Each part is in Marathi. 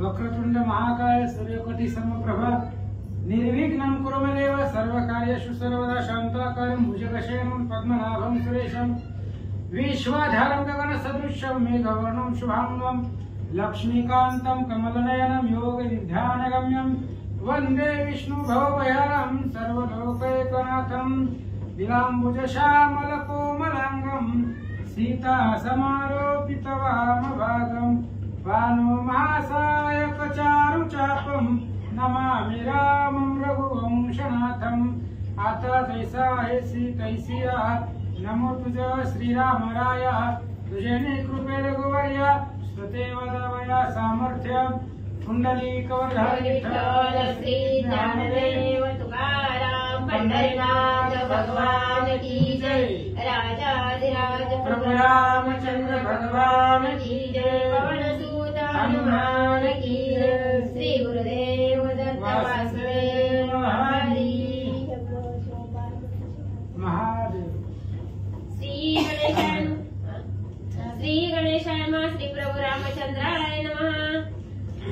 वक्रतुंड महाकाय सूर्यकोटि समप्रभ निर्विघ्नं कुरु मे देव सर्वकार्येषु सर्वदा शान्ताकारं भुजगशयनं पद्मनाभं सुरेशं विश्वाधारं गगनसदृशं मेघवर्णं शुभांगं लक्ष्मीकान्तं कमलनयनं योगनिध्यानगम्यं वन्दे विष्णुभवभयहरं सर्वलोकैकनाथं नीलाम्बुजश्यामलकोमलाङ्गं सीतासमारोपितवामभागं पानो महासायकचारुचापं नमामि रामं रघुवंशनाथम्। आता तैसा हेसी तैसिया नमो तुझ श्रीरामराय तुझे कृपे रघुवर्य स्तुते वदवया सामर्थ्य पुंडलीकवर्धनी श्री ज्ञानदेव तुकाराम पंढरीनाथ भगवान की जय। राजाधिराज प्रभु रामचंद्र भगवान की जय। पवन सुत हनुमान की जय। श्री गुरुदेव दत्त वासुदेव महादेव। श्री गणेशाय नमः। श्री प्रभु रामचंद्राय नमः।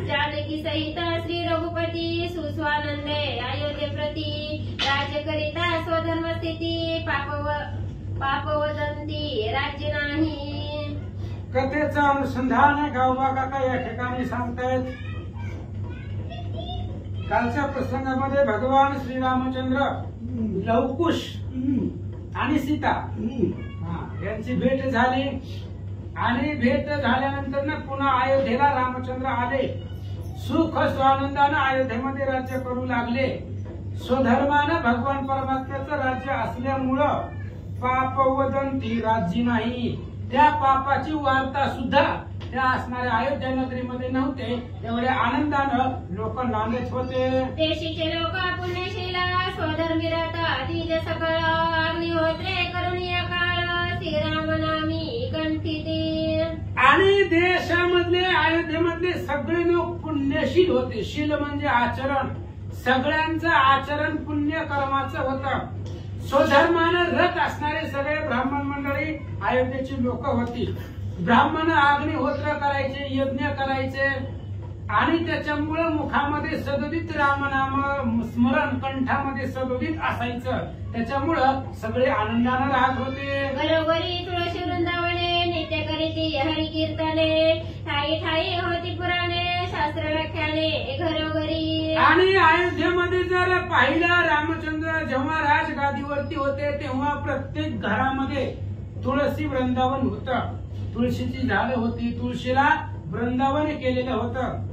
जानकी सहित श्री रघुपति सुस्वानंदे अयोध्ये प्रति राज्य करिता स्वधर्म स्थिती पापवदंती राज्य नाही। कथेचं अनुसंधान गावबा काका या ठिकाणी सांगतायत। कालच्या प्रसंगामध्ये भगवान श्रीरामचंद्र लवकुश आणि सीता यांची भेट झाली आणि भेट झाल्यानंतर ना पुन्हा अयोध्येला रामचंद्र आले। सुख स्वानंदाने अयोध्येमध्ये राज्य करू लागले। स्वधर्माने भगवान परमात्म्याचं राज्य असल्यामुळं पापवदंती राज्य नाही। त्या पापाची वार्ता सुद्धा त्या असणाऱ्या अयोध्या नगरीमध्ये नव्हते। एवढ्या आनंदानं लोक नांदत होते। देशीचे लोक पुण्यशीला स्वधर्मी राहतात तीज सकळ अग्निहोत्रे करुणीय काळ श्रीराम नामी कंठिते। आणि देशामधले अयोध्येमधले सगळे लोक पुण्यशील होते। शील म्हणजे आचरण। सगळ्यांचं आचरण पुण्य कर्माचं होतं। स्वधर्मानं रत असणारे सगळे ब्राह्मण मंडळी अयोध्येची लोक होती। ब्राह्मण अग्निहोत्र करायचे, यज्ञ करायचे आणि त्याच्यामुळे मुखामध्ये सदोदित रामनाम स्मरण कंठामध्ये सदोदित असायचं। त्याच्यामुळं सगळे आनंदाने राहत होते। घरोघरी तुळशी वृंदावने नित्य करीती हरी कीर्तने ठाई ठाई होती पुराणे शास्त्र व्याख्याने घरोघरी। आणि अयोध्येमध्ये जर पाहिलं रामचंद्र जेव्हा राजगादीवरती होते तेव्हा प्रत्येक घरामध्ये तुळशी वृंदावन होतं। तुळशीची झाडं होती। तुळशीला वृंदावन केलेलं होतं।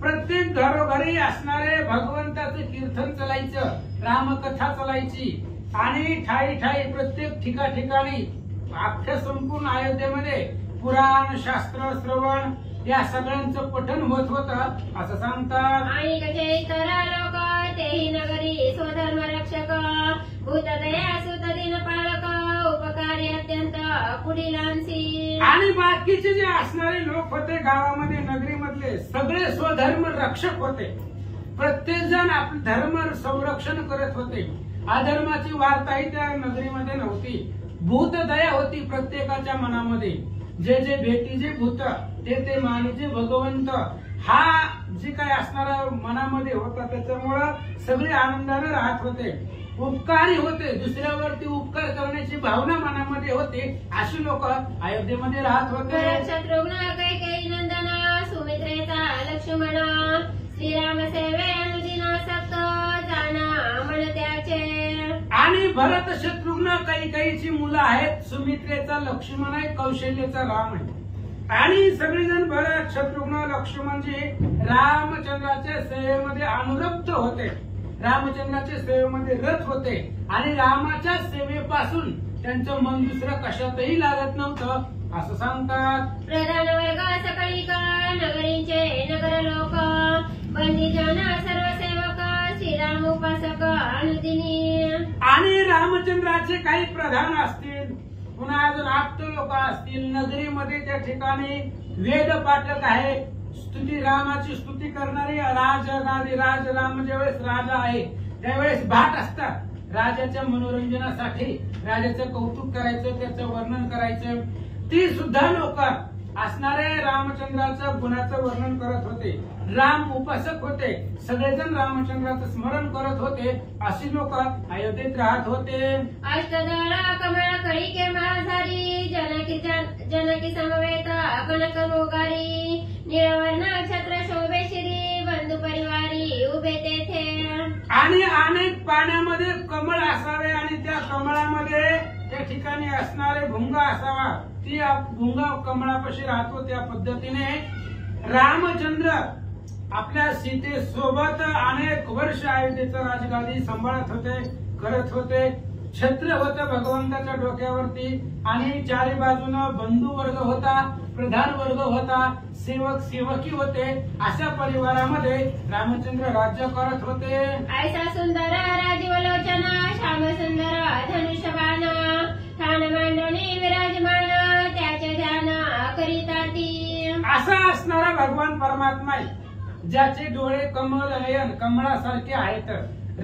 प्रत्येक घरोघरी असणारे भगवंताचं कीर्तन चालायचं, रामकथा चालायची आणि ठाई ठाई प्रत्येक ठिकाणी अख्ख्या संपूर्ण अयोध्येमध्ये पुराण शास्त्र श्रवण या सगळ्यांचं पठण होत होतं असं सांगतात। आणि कसे इतर लोक तेही नगरी स्वधर्म रक्षक भूतदया सुत दिन पालक उपकारी अत्यंत पुढीलांसी। आणि बाकीचे जे असणारे लोक होते गावामध्ये नगरीमधले सगळे स्वधर्म रक्षक होते। प्रत्येक जण आपले धर्म संरक्षण करत होते। अधर्माची वार्ताही त्या नगरीमध्ये नव्हती। भूतदया होती प्रत्येकाच्या मनामध्ये। जे जे भेटी जे भूत ते माने जे भगवंत हा जे काय असणारा मनामध्ये होता त्याच्यामुळं सगळे आनंदाने राहत होते। उपकारी होते, दुसऱ्यावरती उपकार करण्याची भावना मनामध्ये होती। अशी लोक अयोध्येमध्ये राहत होते। शत्रुघ्न कैकेयी नंदन सुमित्रेचा लक्ष्मण श्रीराम सेवे अनुदिन सक्त जाना मन त्याचे। आणि भरत शत्रुघ्न कैकेयीची मुलं आहेत। सुमित्रेचा लक्ष्मण आहे, कौशल्याचा राम आहे। आणि सगळेजण भरत शत्रुघ्न लक्ष्मणजी रामचंद्राच्या सेवेमध्ये अनुरक्त होते। रामचंद्राच्या सेवेमध्ये रत होते आणि रामाच्या सेवेपासून त्यांचं मन दुसरं कशातही लागत नव्हतं असं सांगतात। प्रधान वर्ग सकाळी नगरीचे नगर लोक बंदीजन सर्व सेवक श्रीराम उपासक अनुदिनी। आणि रामचंद्राचे काही प्रधान असतील, पुन्हा अजून आप्त लोक असतील। नगरीमध्ये त्या ठिकाणी वेद पाठक आहे, स्तुती रामाची स्तुती करणारी राजगादी राम ज्यावेळेस राजा आहे त्यावेळेस भाट असतात। राजाच्या मनोरंजनासाठी राजाचं कौतुक करायचं, त्याचं वर्णन करायचं। ती सुद्धा लोक असणारे रामचंद्राचं गुणाचं वर्णन करत होते. राम उपासक होते. सगळेजण रामचंद्राचं स्मरण करत होते. अशी लोक अयोध्येत राहत होते. अष्टदळ कमळ कळिके माळधारी जनकी समवेत कनक रोगारी निळवर्ण छत्र शोभे श्री बंधू परिवारी उभे तेथे. आणि अनेक पाण्यामध्ये कमळ असावे आणि त्या कमळामध्ये त्या ठिकाणी असणारे भुंगा असावा. ती भुंगा कमळापाशी राहतो. त्या पद्धतीने रामचंद्र आपल्या सीतेसोबत अनेक वर्ष अयोध्येचं राजगादी सांभाळत होते, करत होते. छत्र होतं भगवंताच्या डोक्यावरती आणि चारी बाजूनं बंधू वर्ग होता, प्रधान वर्ग होता, सेवक सेवकी होते. अशा परिवारामध्ये रामचंद्र राज्य करत होते. ऐसा सुंदर राजीवलोचन श्याम सुंदर धनुष्यबाण ठाण मांडणी विराजमान त्याचे ध्यान करीता ती. असा असणारा भगवान परमात्मा आहे, ज्याचे डोळे कमल नयन कमळासारखे आहेत.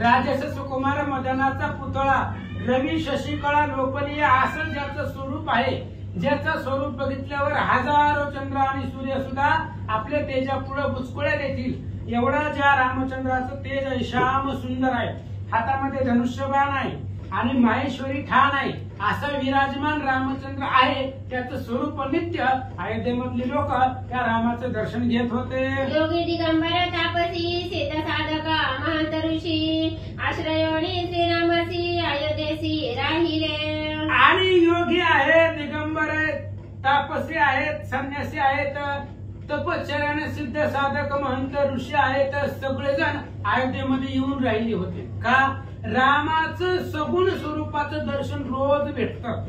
राजस सुकुमार मदनाचा पुतळा रवी शशिकळा लोपनीय असं ज्याचं स्वरूप आहे, ज्याचं स्वरूप बघितल्यावर हजारो चंद्र आणि सूर्य सुद्धा आपल्या तेजापुढे बुचकुळ्या देतील. एवढं ज्या रामचंद्राचं तेज आहे, श्याम सुंदर आहे. हातामध्ये धनुष्यबाण आहे आणि माहेश्वरी ठाण आहे. असं विराजमान रामचंद्र आहे. त्याचं स्वरूप नित्य अयोध्येमधली लोक त्या रामाचं दर्शन घेत होते. योगी दिगंबर तापसी सीता साधक महंत ऋषी आश्रयोनी श्रीरामसी अयोध्येसी राहिले. आणि योगी आहेत, दिगंबर आहेत, तापसी आहेत, संन्यासी आहेत, तपश्चर्याने सिद्ध साधक महंत ऋषी आहेत. सगळेजण अयोध्येमध्ये येऊन राहिले होते. का? रामाचं सगुण स्वरूपाचं दर्शन रोज भेटतं.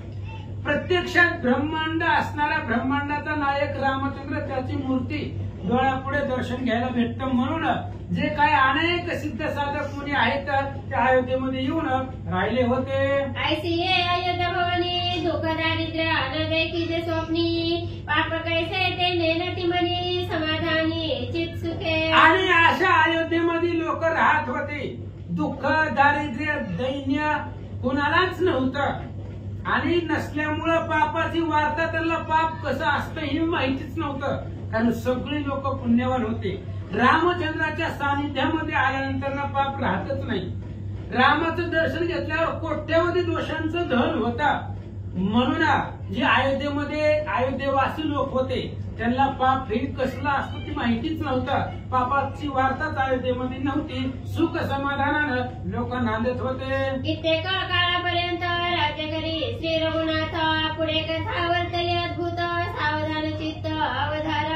प्रत्यक्षात ब्रह्मांड असणारा ब्रह्मांडाचा नायक रामचंद्र, त्याची मूर्ती डोळ्यापुढे दर्शन घ्यायला भेटतं. म्हणून जे काय अनेक सिद्ध साधक मुनी आहेत ते अयोध्येमध्ये येऊन राहिले होते. ऐसी अयोध्या भवनी दुःख दारिद्र्य न देखील स्वप्नी पाप कैसे ते नेनती मनी समाधानी चित सुखे. आणि अशा अयोध्येमध्ये लोक राहत होते. दुःख दारिद्र्य दैन्य कुणालाच नव्हतं आणि नसल्यामुळं पापाची वार्ता, त्यांना पाप कसं असतं ही माहितीच नव्हतं. कारण सगळी लोक पुण्यवान होते. रामचंद्राच्या सानिध्यामध्ये आल्यानंतर ना पाप राहतच नाही. रामाचं दर्शन घेतल्यावर कोट्यावधी दोषांचं धन होता. म्हणून जे अयोध्येवासी लोक होते त्यांना पाप हे कसलं असतं ती माहितीच नव्हतं. पापाची वार्ताच अयोध्येमध्ये नव्हती. सुख समाधानानं लोक नांदत होते. कित्येक काळापर्यंत राज्य करी श्री रघुनाथ पुढे कथा वर्तली अद्भुत सावधान चित्त अवधारा.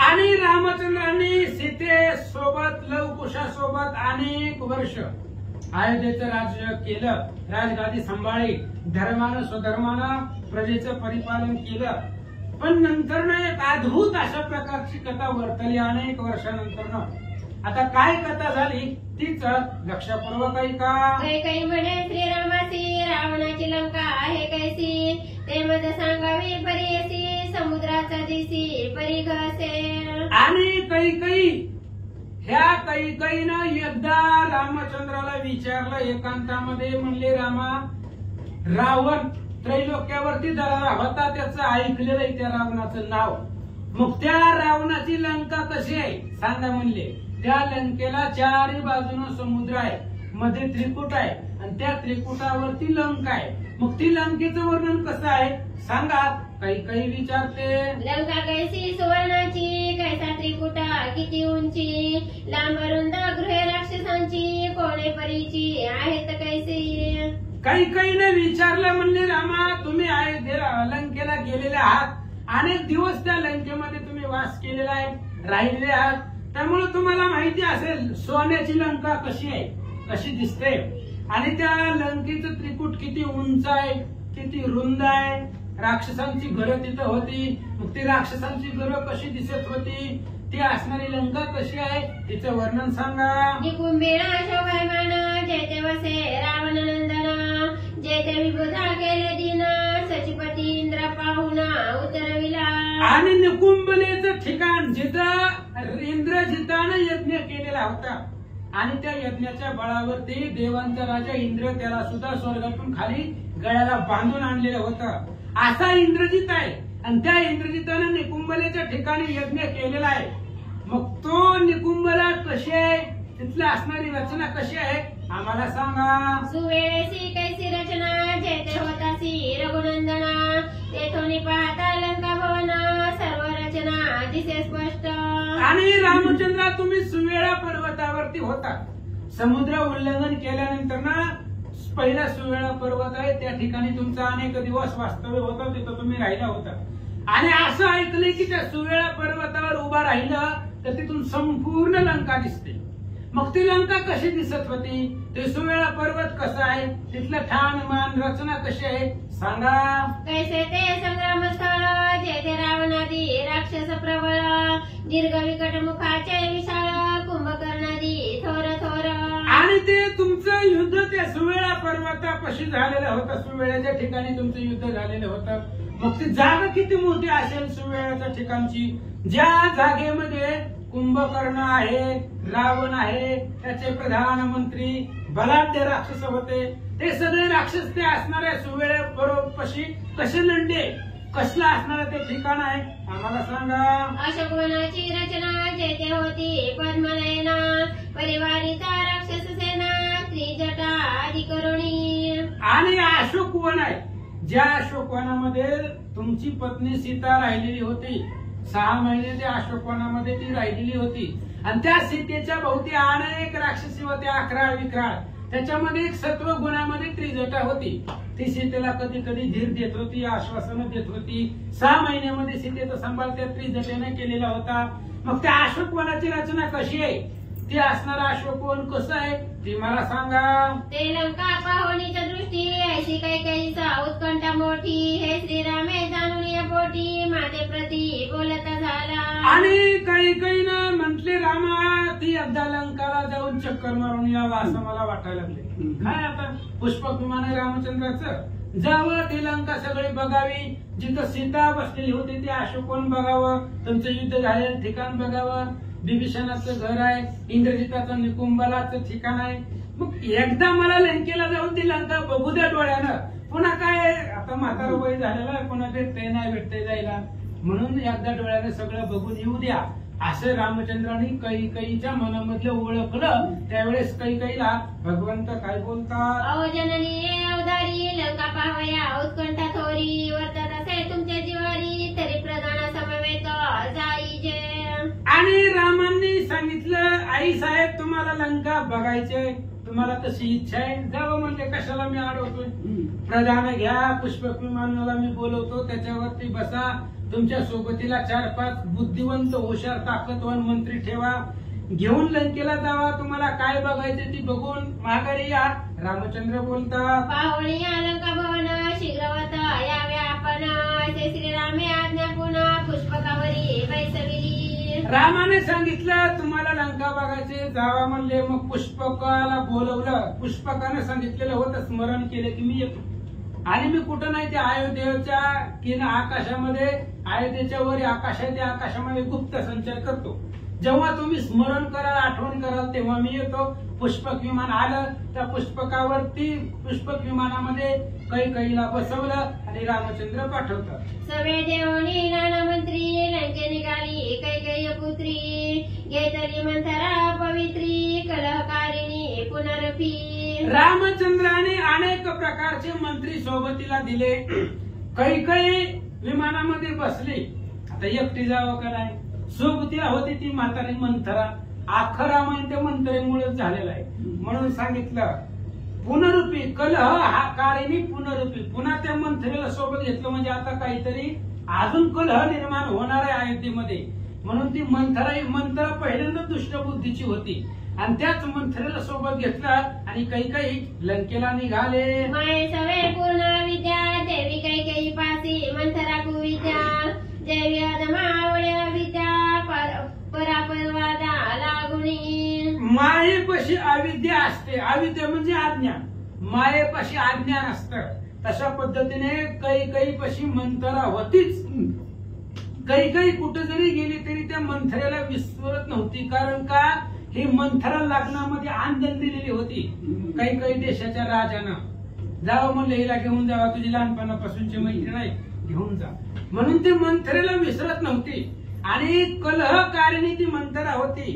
आणि रामचंद्रांनी सीतेसोबत लवकुशासोबत अनेक वर्ष अयोध्येचं राज्य केलं. राजगादी सांभाळली. धर्मानं स्वधर्मानं प्रजेचं परिपालन केलं. पण नंतर एक अद्भुत अशा प्रकारची कथा वर्तली अनेक वर्षानंतर. आता काय कथा झाली तीच लक्षपूर्वक ऐका. काही म्हणे श्रीरामासी रावणाची लंका आहे कैसी ते मज सांगावी परीयसी समुद्राचा दिसी परिघसे. आणि कैकई ह्या कैकईनं एकदा रामचंद्राला विचारलं एकांतामध्ये, म्हणले रामा, रावण त्रैलोक्यावरती जरा होता, त्याचं ऐकलेलं आहे त्या रावणाचं नाव. मग त्या रावणाची लंका कशी आहे सांगा म्हणले. त्या लंकेला चारी बाजूनं समुद्र आहे, मध्ये त्रिकुट आहे आणि त्या त्रिकुटावरती लंका आहे. मग ती लंकेचं वर्णन कसं आहे सांगा. काही विचारते. लंका कैसी सुवर्णाची कैसा त्रिकुटा किती उंची लांब रुंद गृहे राक्षसांची कोणे परीची आहेत कैसी. काही विचारलं, म्हणले रामा, तुम्ही लंकेला गेलेले आहात, अनेक दिवस त्या लंकेमध्ये तुम्ही वास केलेला आहे, राहिले आहात, त्यामुळे तुम्हाला माहिती असेल सोन्याची लंका कशी आहे, कशी दिसते आणि त्या लंकेचं त्रिकूट किती उंच आहे, किती रुंद आहे. राक्षसांची घरं तिथं होती. मग ती राक्षसांची घरं कशी दिसत होती, ती असणारी लंका कशी आहे तिचं वर्णन सांगा. निकुंभेना शोभायमान जयते वसे रावण नंदन जयते विबुधा केले दिन सचिपती इंद्र पाहुणा उतरविला. आणि निकुंभलेचं ठिकाण जिथं इंद्रजितानं यज्ञ केलेला होता आणि त्या यज्ञाच्या बळावरती देवांचा राजा इंद्र त्याला सुद्धा स्वर्गातून खाली गळ्याला बांधून आणलेलं होतं. असा इंद्रजित आहे आणि त्या इंद्रजितानं निकुंभलेच्या ठिकाणी यज्ञ केलेला आहे. मग तो निकुंभला कशी आहे, तिथली असणारी रचना कशी आहे आम्हाला सांगा. सुवेळेसी कैसी रचना जेते होतासी रघुनंदना तेथोनी पाहता लंका भवन सर्व रचना दिसे स्पष्ट. आणि रामचंद्रा तुम्ही सुवेळा पर्वतावरती होता. समुद्र उल्लंघन केल्यानंतर ना पहिला सुवेळा पर्वत आहे त्या ठिकाणी तुमचा अनेक दिवस वास्तव्य होतं, तिथं तुम्ही राहिला होता. आणि असं ऐकलंय की त्या सुवेळा पर्वतावर उभा राहिलं तर तिथून संपूर्ण लंका दिसते. मग ती लंका कशी दिसत होती, ते सुवेळा पर्वत कसा आहे, तिथलं ठाण मान रचना कशी आहे सांगा. कैसे ते संग्राम स्थळ जेथे रावणादी राक्षस प्रबळ दीर्घ विकट मुखाचे विशाळ कुंभकर्णादी थोर थोर. आणि ते तुमचं युद्ध त्या सुवेळा पर्वतापाशी झालेलं होतं. सुवेळ्याच्या ठिकाणी तुमचं युद्ध झालेलं होतं. मग ती जागा किती मोठी असेल सुवेळ्याच्या ठिकाणची, ज्या जागेमध्ये कुंभकर्ण आहे, रावण आहे, त्याचे प्रधानमंत्री बलाढ्य राक्षस होते. ते सगळे राक्षस ते असणाऱ्या सुवेळ्या पर्वतापाशी कसे लढले, कसलं असणारं ते ठिकाण आहे आम्हाला सांगा. अशोकवनाची रचना जेथे होती पद्मनयना परिवारिता राक्षस सेना त्रिजटा अधिकरुणी. आणि अशोकवन आहे, ज्या अशोकवनामध्ये तुमची पत्नी सीता राहिलेली होती. 6 महिने त्या अशोकवनामध्ये ती राहिलेली होती. आणि त्या सीतेच्या भोवती अनेक राक्षसी होत्या, अकराळ विक्राळ. त्याच्यामध्ये एक सत्व गुणामध्ये त्रिजटा होती. ती सीतेला कधी कधी धीर देत होती, आश्वासनं देत होती. 6 महिन्यामध्ये सीतेचा सांभाळ त्या त्रिजटेने केलेला होता. मग त्या अशोकवनाची रचना कशी आहे, ते असणारा अशोकवन कसं आहे ती मला सांगा. ते लंका पाहुणीच्या दृष्टी ऐशी कैकेयीचा उत्कंठा मोठी हे श्रीरामे जाणून या पोटी माझे प्रती बोलता झाला. आणि काही ना म्हटले रामा ती एकदा लंकाला जाऊन चक्कर मारून यावं असं मला वाटायला लागले. काय आता पुष्पक विमान आहे रामचंद्राचं, जावं ती लंका सगळी बघावी, जिथं सीता बसलेली होती ते अशोकवन बघावं, तुमचं युद्ध झालेलं ठिकाण बघावं, विभीषणाचं घर आहे, इंद्रजिताचं निकुंभलाचं ठिकाण आहे. मग एकदा मला लंकेला जाऊन ती लंका बघू द्या डोळ्यानं. पुन्हा काय आता म्हातारा वय झालेला आहे, पुन्हा भेटते नाही भेटते जायला, म्हणून एकदा डोळ्यानं सगळं बघून येऊ द्या असं रामचंद्रांनी कैकेयीच्या मनामधलं ओळखलं. त्यावेळेस कैकेयीला भगवंत काय बोलतात. अहो जननी अवधारी लंका पाहया उत्कंठा थोरी वर्तत असे तुमच्या जिवारी तरी प्रधान समवेत जाईजे. आणि रामांनी सांगितलं आई साहेब तुम्हाला लंका बघायचंय, तुम्हाला तशी इच्छा आहे, जावं म्हणजे कशाला मी अडवतोय. प्रधान घ्या, पुष्पक विमानाला मी बोलवतो, त्याच्यावरती बसा, तुमच्या सोबतीला 4-5 बुद्धिवंत हुशार ताकदवान मंत्री ठेवा, घेऊन लंकेला जावा, तुम्हाला काय बघायचं ती बघून माघारी या. रामचंद्र बोलतात पाहुणी लंका भवन शीघ्रवत यावे आपण असे श्रीरामे आज्ञा पुन्हा पुष्पकावरी बैसविली. रामाने सांगितलं तुम्हाला लंका बघायचे, जावा म्हणले. मग पुष्पकाला बोलवलं. पुष्पकाने सांगितलेलं होतं, स्मरण केलं की मी येतो. आणि मी कुठं नाही, त्या अयोध्येच्या आकाशामध्ये, अयोध्येच्या वर आकाश आहे, त्या आकाशामध्ये गुप्त संचार करतो. जेव्हा तुम्ही स्मरण कराल, आठवण कराल, तेव्हा मी येतो. पुष्पक विमान आलं, त्या पुष्पकावरती पुष्पक विमानामध्ये कैकेयीला बसवलं आणि रामचंद्र पाठवतात. सवे देवणी नाना मंत्री लंके निघाली कैकेयी पुत्री घेतली मंथरा पवित्री कलहकारिणी पुनरपी. रामचंद्राने अनेक प्रकारचे मंत्री सोबतीला दिले. कैकेयी विमानामध्ये बसली. आता एकटी जावं का नाही, सोबतीला होती ती म्हातारी मंथरा. अख्खं रामायण त्या मंथरेमुळेच झालेलं आहे. म्हणून सांगितलं पुनरुपी कलह हा कारिणी पुनरुपी. पुन्हा त्या मंथरेला सोबत घेतलं म्हणजे आता काहीतरी अजून कलह निर्माण होणार आहे अयोध्येमध्ये. म्हणून ती मंथरा पहिल्यांदा दुष्ट बुद्धीची होती आणि त्याच मंथरेला सोबत घेतलं आणि कैकेयी लंकेला निघाले. माये सवे पूर्ण विद्या देवी कैकेयी पासी मंथरा कुविद्या देवी अदमावळ्या विद्या परापरवादा लागुणी. मायेपाशी अविद्या असते, अविद्या म्हणजे आज्ञा, मायेपाशी अज्ञान असतं. तशा पद्धतीने कैकेयीपाशी मंथरा होतीच. कैकेयी कुठे जरी गेली तरी त्या मंथरेला विस्मरत नव्हती. कारण का, ही मंथरा लग्नामध्ये आंदण दिलेली होती. कैकेयी देशाच्या राजानं जावं म्हणलं, हिला घेऊन जावा, तुझी लहानपणापासूनची मैत्रीण आहे, घेऊन जा. म्हणून ती मंथरेला विसरत नव्हती आणि कलहकारिणी ती मंथरा होती.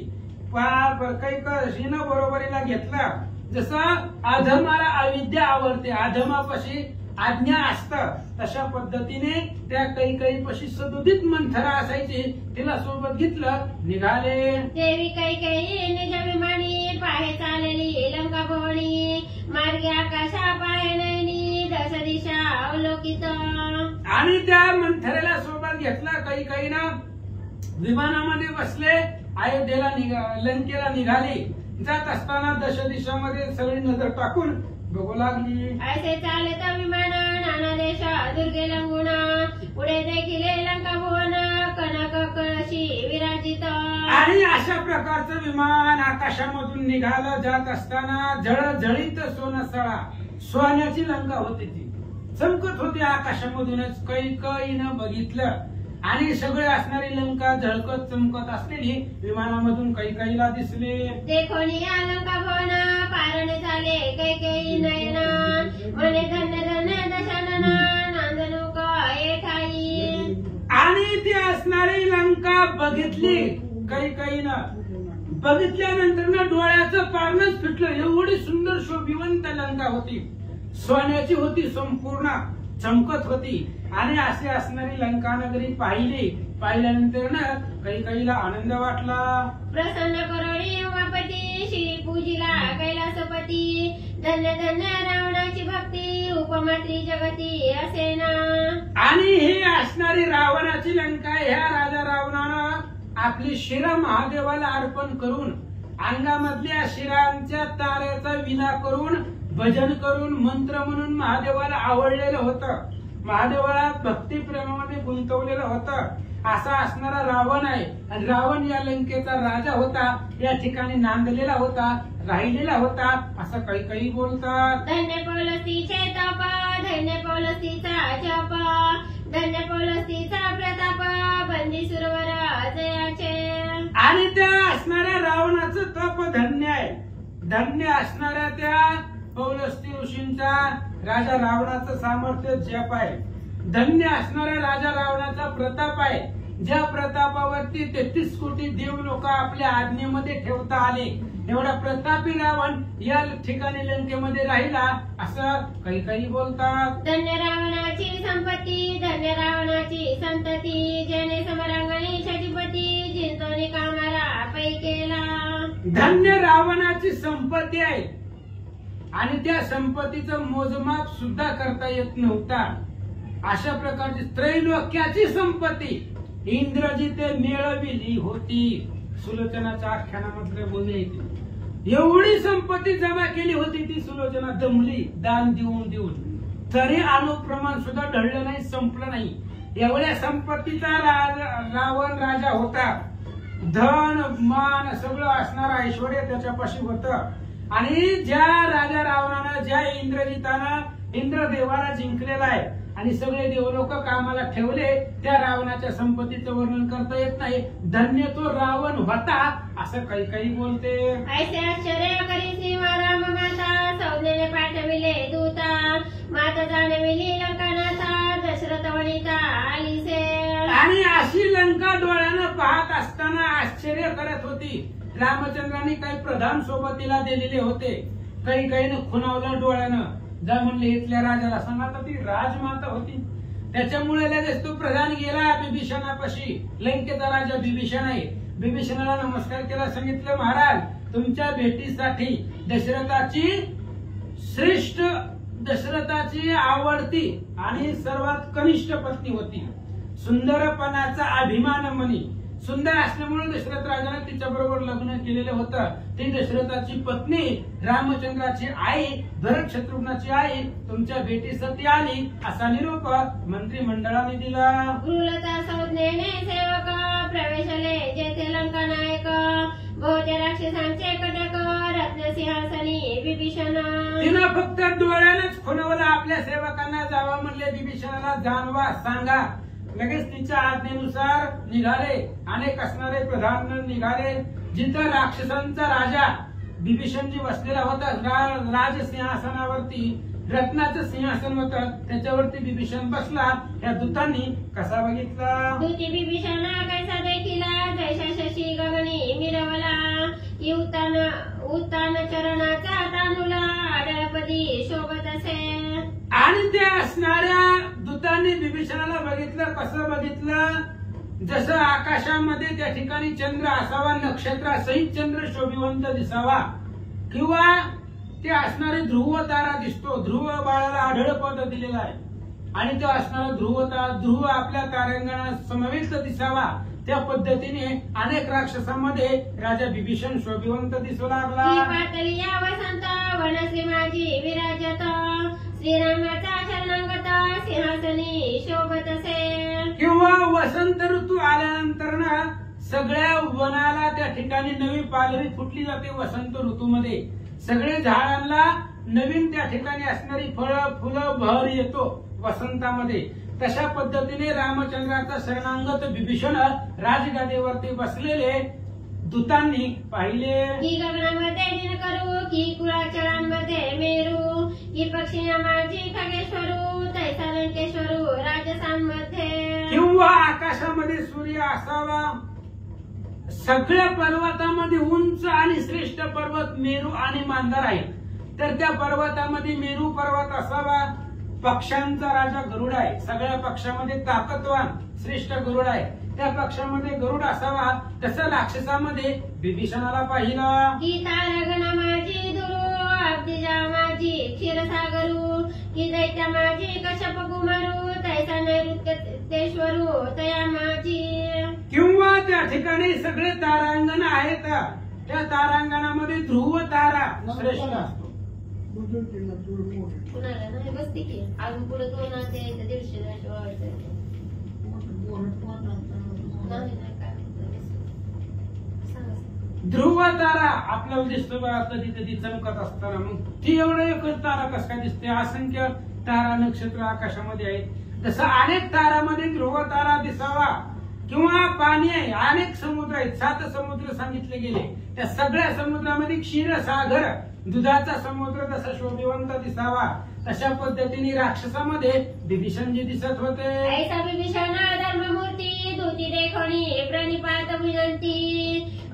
काही हिनं बरोबरीला घेतला. जसं अधमाला अविद्या आवडते, अधमापाशी आज्ञा असतं, तशा पद्धतीने त्या काही पशी सदुदित मंथरा असायची. तिला सोबत घेतलं, निघाले. देवी काही निज विमानी पाहे चालली लंका भवनी, मार्गे आकाशा पाहे नयनी दश दिशा अवलोकित. आणि त्या मंथरेला सोबत घेतलं. काही ना विमानामध्ये बसले, अयोध्येला लंकेला निघाली. जात असताना दश दिशामध्ये सगळी नजर टाकून बघू लागली. असे चालत विमान नाना देशा दुर्गे लंगुणा, पुढे देखील लंका भुवन कनक कळशी विराजित. आणि अशा प्रकारचं विमान आकाशामधून निघालं. जात असताना जळजळीत सोनसळा, सोन्याची लंका होती, ती चमकत होती आकाशामधूनच. कैकईनं बघितलं आणि सगळे असणारी लंका झळकत चमकत असलेली विमानामधून कैकईला दिसले. देखोनी या लंका भवन पारण झाले कैकेयी नयना, म्हणे धन्य धन्य दशानना नांदणूक येठाई. आणि ती असणारी लंका बघितली कैकईनं. बघितल्यानंतर ना डोळ्याचं पारणच फिटलं. एवढी सुंदर शोभिवंत लंका होती, सोन्याची होती, संपूर्ण चमकत होती. आणि अशी असणारी लंका नगरी पाहिल्यानंतर ना कैकईला आनंद वाटला. प्रसन्न करोनी उमापती श्री पूजिला कैलासपती, धन्य धन्य रावणाची भक्ती उपमात्री जगती असेना. आणि हे असणारी रावणाची लंका, ह्या राजा रावणानं आपली शिरा महादेवाला अर्पण करून, अंगामधल्या शिरांच्या ताऱ्याचा विना करून, भजन करून, मंत्र म्हणून महादेवाला आवडलेलं होतं, महादेवाला भक्ती प्रेमामध्ये गुंतवलेलं होतं. असा असणारा रावण आहे. आणि रावण या लंकेचा राजा होता, या ठिकाणी नांदलेला होता, राहिलेला होता, असं काही बोलतात. धन्य पौलस्तीचे तप, धन्य पौलस्तीचा जप, धन्य पौलस्तीचा प्रताप, बंदी सुरवर जयाचे. आणि त्या असणाऱ्या रावणाचं तप धन्य आहे. धन्य असणाऱ्या त्या पौलस्ती ऋषींचा, राजा रावणाचं सामर्थ्य जप आहे. धन्य असणाऱ्या राजा रावणाचा प्रताप आहे, ज्या प्रतापावरती 33 कोटी देव लोक आपल्या आज्ञेमध्ये ठेवता आले. एवढा प्रतापी रावण या ठिकाणी लंकेमध्ये राहिला, असं काही बोलतात. धन्य रावणाची संपत्ती, धन्य रावणाची संतती, ज्याने समरांगणी शजीपती जिंतोनी कामाला पै केला. धन्य रावणाची संपत्ती आहे आणि त्या संपत्तीचं मोजमाप सुद्धा करता येत नव्हता. अशा प्रकारची त्रैलोक्याची संपत्ती इंद्रजीते मिळविली होती. सुलोचनाच्या आख्यानामध्ये बोलणे येते. एवढी संपत्ती जमा केली होती ती सुलोचना दमली दान देऊन, तरी अनुप्रमाण सुद्धा ढळलं नाही, संपलं नाही. एवढ्या संपत्तीचा रावण राजा होता. धन मान सगळं असणारा ऐश्वर्य त्याच्यापाशी होतं. आणि ज्या राजा रावणानं, ज्या इंद्रजितानं इंद्रदेवाला जिंकलेला आहे आणि सगळे देवलोक कामाला ठेवले, त्या रावणाच्या संपत्तीचं वर्णन करता येत नाही. धन्य तो रावण होता, असं काही बोलते. ऐसे आश्चर्य करी श्रीमा राम माता, सौंदर्य पाठविले दूता, माता जाणविली लंकानाथा, दशरथ वनिता आलीसे. आणि अशी लंका डोळ्यानं पाहत असताना आश्चर्य करत होती. रामचंद्रांनी काही प्रधान सोबतीला दिलेले होते, काही खुणावलं डोळ्यानं. जा म्हणले इथल्या राजाला सांगा, तर ती राजमाता होती. त्याच्यामुळे लगेच तो प्रधान गेला बिभीषणापाशी. लंकेचा राजा बिभीषण आहे. बिभीषणाला नमस्कार केला, सांगितलं महाराज तुमच्या भेटीसाठी दशरथाची श्रेष्ठ, दशरथाची आवडती आणि सर्वात कनिष्ठ पत्नी होती. सुंदरपणाचा अभिमान म्हणी, सुंदर असल्यामुळे दशरथ राजाने तिच्या बरोबर लग्न केलेलं होतं. ती दशरथाची पत्नी, रामचंद्राची आई, भरत शत्रुघ्नाची आई तुमच्या भेटीसाठी आली, असा निरोप मंत्रिमंडळाने दिला. गुरुलता संज्ञेने सेवक प्रवेशले जेथे लंका नायक, बहुते राक्षसांचे कटक रत्नसिंहासनी विभीषण. तिनं फक्त डोळ्यानंच खुणवलं. आपल्या सेवकांना जावा म्हणले, विभीषणाला जाणवा सांगा. लगेच तिच्या आज्ञेनुसार निघाले. अनेक असणारे प्रधान निघाले. जिथं राक्षसांचा राजा बिभीषणजी बसलेला होता राजसिंहासनावरती, रत्नाचं सिंहासन होतं, त्याच्यावरती बिभीषण बसला. या दूतांनी कसा बघितला? दूती बिभीषणा कैसा देखिला, जैसा शशी गगनी मिरवला, की उत्तान चरणाचा तांदूला आढळपदी शोभत असे. आणि त्या असणाऱ्या दूतांनी बिभीषणाला बघितलं. कसं बघितलं? जसं आकाशामध्ये त्या ठिकाणी चंद्र असावा, नक्षत्रासहित चंद्र शोभिवंत दिसावा, किंवा ते असणारे ध्रुव तारा दिसतो. ध्रुव बाळाला आढळ पद दिलेला आहे आणि तो असणारा ध्रुव आपल्या तारांगणात समवेत दिसावा, त्या पद्धतीने अनेक राक्षसांमध्ये राजा बिभीषण शोभिवंत दिसू लागला. ही पातळी या वसंत वनश्री माझी विराजत, श्रीरामाचा शरणागत सिंहासनी शोभत असे. किंवा वसंत ऋतू आल्यानंतर ना सगळ्या वनाला त्या ठिकाणी नवी पालवी फुटली जाते. वसंत ऋतूमध्ये सगळे झाडांना नवीन त्या ठिकाणी असणारी फळं फुलं बहर येतो वसंतामध्ये. तशा पद्धतीने रामचंद्राचा शरणांगत बिभीषण राजगादीवरती बसलेले दूतांनी पाहिले. की गगनामध्ये जिन करू, की कुळाचळांमध्ये मेरू, की पक्षी माझी खगेश्वरू, तैसा लंकेश्वरू राजसांमध्ये. किंवा आकाशामध्ये सूर्य असावा. सगळ्या पर्वतामध्ये उंच आणि श्रेष्ठ पर्वत मेरू आणि मांदार आहेत, तर त्या पर्वतामध्ये मेरू पर्वत असावा. पक्ष्यांचा राजा गरुड आहे, सगळ्या पक्षामध्ये ताकदवान श्रेष्ठ गरुड आहे, त्या पक्षामध्ये गरुड असावा. तसं राक्षसामध्ये बिभीषणाला पाहिलं. की तारगणा माझी दुरू, अब्दिजा माझी क्षीरसागरू, की दैत्या माझी कश्यप कुमारू, तैसा नैऋत्येश्वरू तया माझी. किंवा त्या ठिकाणी सगळे तारांगण आहेत, त्या तारांगणामध्ये ध्रुव तारा श्रेष्ठ असतो. कुणाला नाही बसते की अजून पुढे 2 आहे 150 वर्ष व्हायचं. ध्रुव तारा आपल्याला दिसतो बघा कधी कधी चमकत असताना. मग ती एवढं एकच तारा कस काय दिसते? असंख्य तारा नक्षत्र आकाशामध्ये आहेत. तसं अनेक तारामध्ये ध्रुव तारा दिसावा. किंवा पाणी आहे, अनेक समुद्र आहेत, 7 समुद्र सांगितले गेले. त्या सगळ्या समुद्रामध्ये क्षीरसागर दुधाचा समुद्र जसा शोभिवंत दिसावा, तशा पद्धतीने राक्षसामध्ये बिभीषणजी दिसत होते. ऐसा बिभीषण धर्ममूर्ती, दूती देखोनी प्रणिपात भुजंती,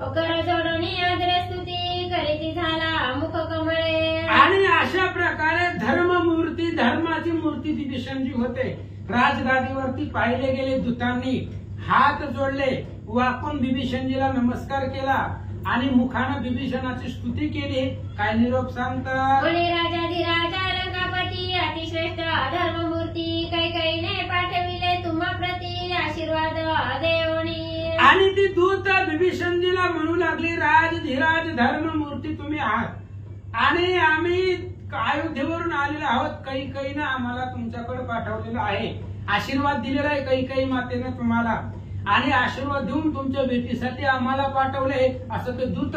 कर जोडणी आदरे स्तुती, करीती झाला मुख कमळे. आणि अशा प्रकारे धर्ममूर्ती, धर्माची मूर्ती बिभीषणजी होते. राजगादीवरती पाहिले गेले दूतांनी हात जोडले, वाकून बिभीषणजीला नमस्कार केला आणि मुखानं बिभीषणाची स्तुती केली. काय निरोप सांगतात? राजाधिराजा लंकापती, अतिश्रेष्ठ धर्ममूर्ती, कैकईने पाठविले तुम्हा प्रती आशीर्वाद देवणी. आणि ती दूत बिभीषणजीला म्हणू लागली, राजधिराज धर्ममूर्ती तुम्ही आहात आणि आम्ही अयोध्येवरून आलेलो आहोत. कैकईनं आम्हाला तुमच्याकडे पाठवलेलं आहे, आशीर्वाद दिलेला आहे कैकई मातेनं तुम्हाला, आणि आशीर्वाद देऊन तुमच्या भेटीसाठी आम्हाला पाठवले, असं ते दूत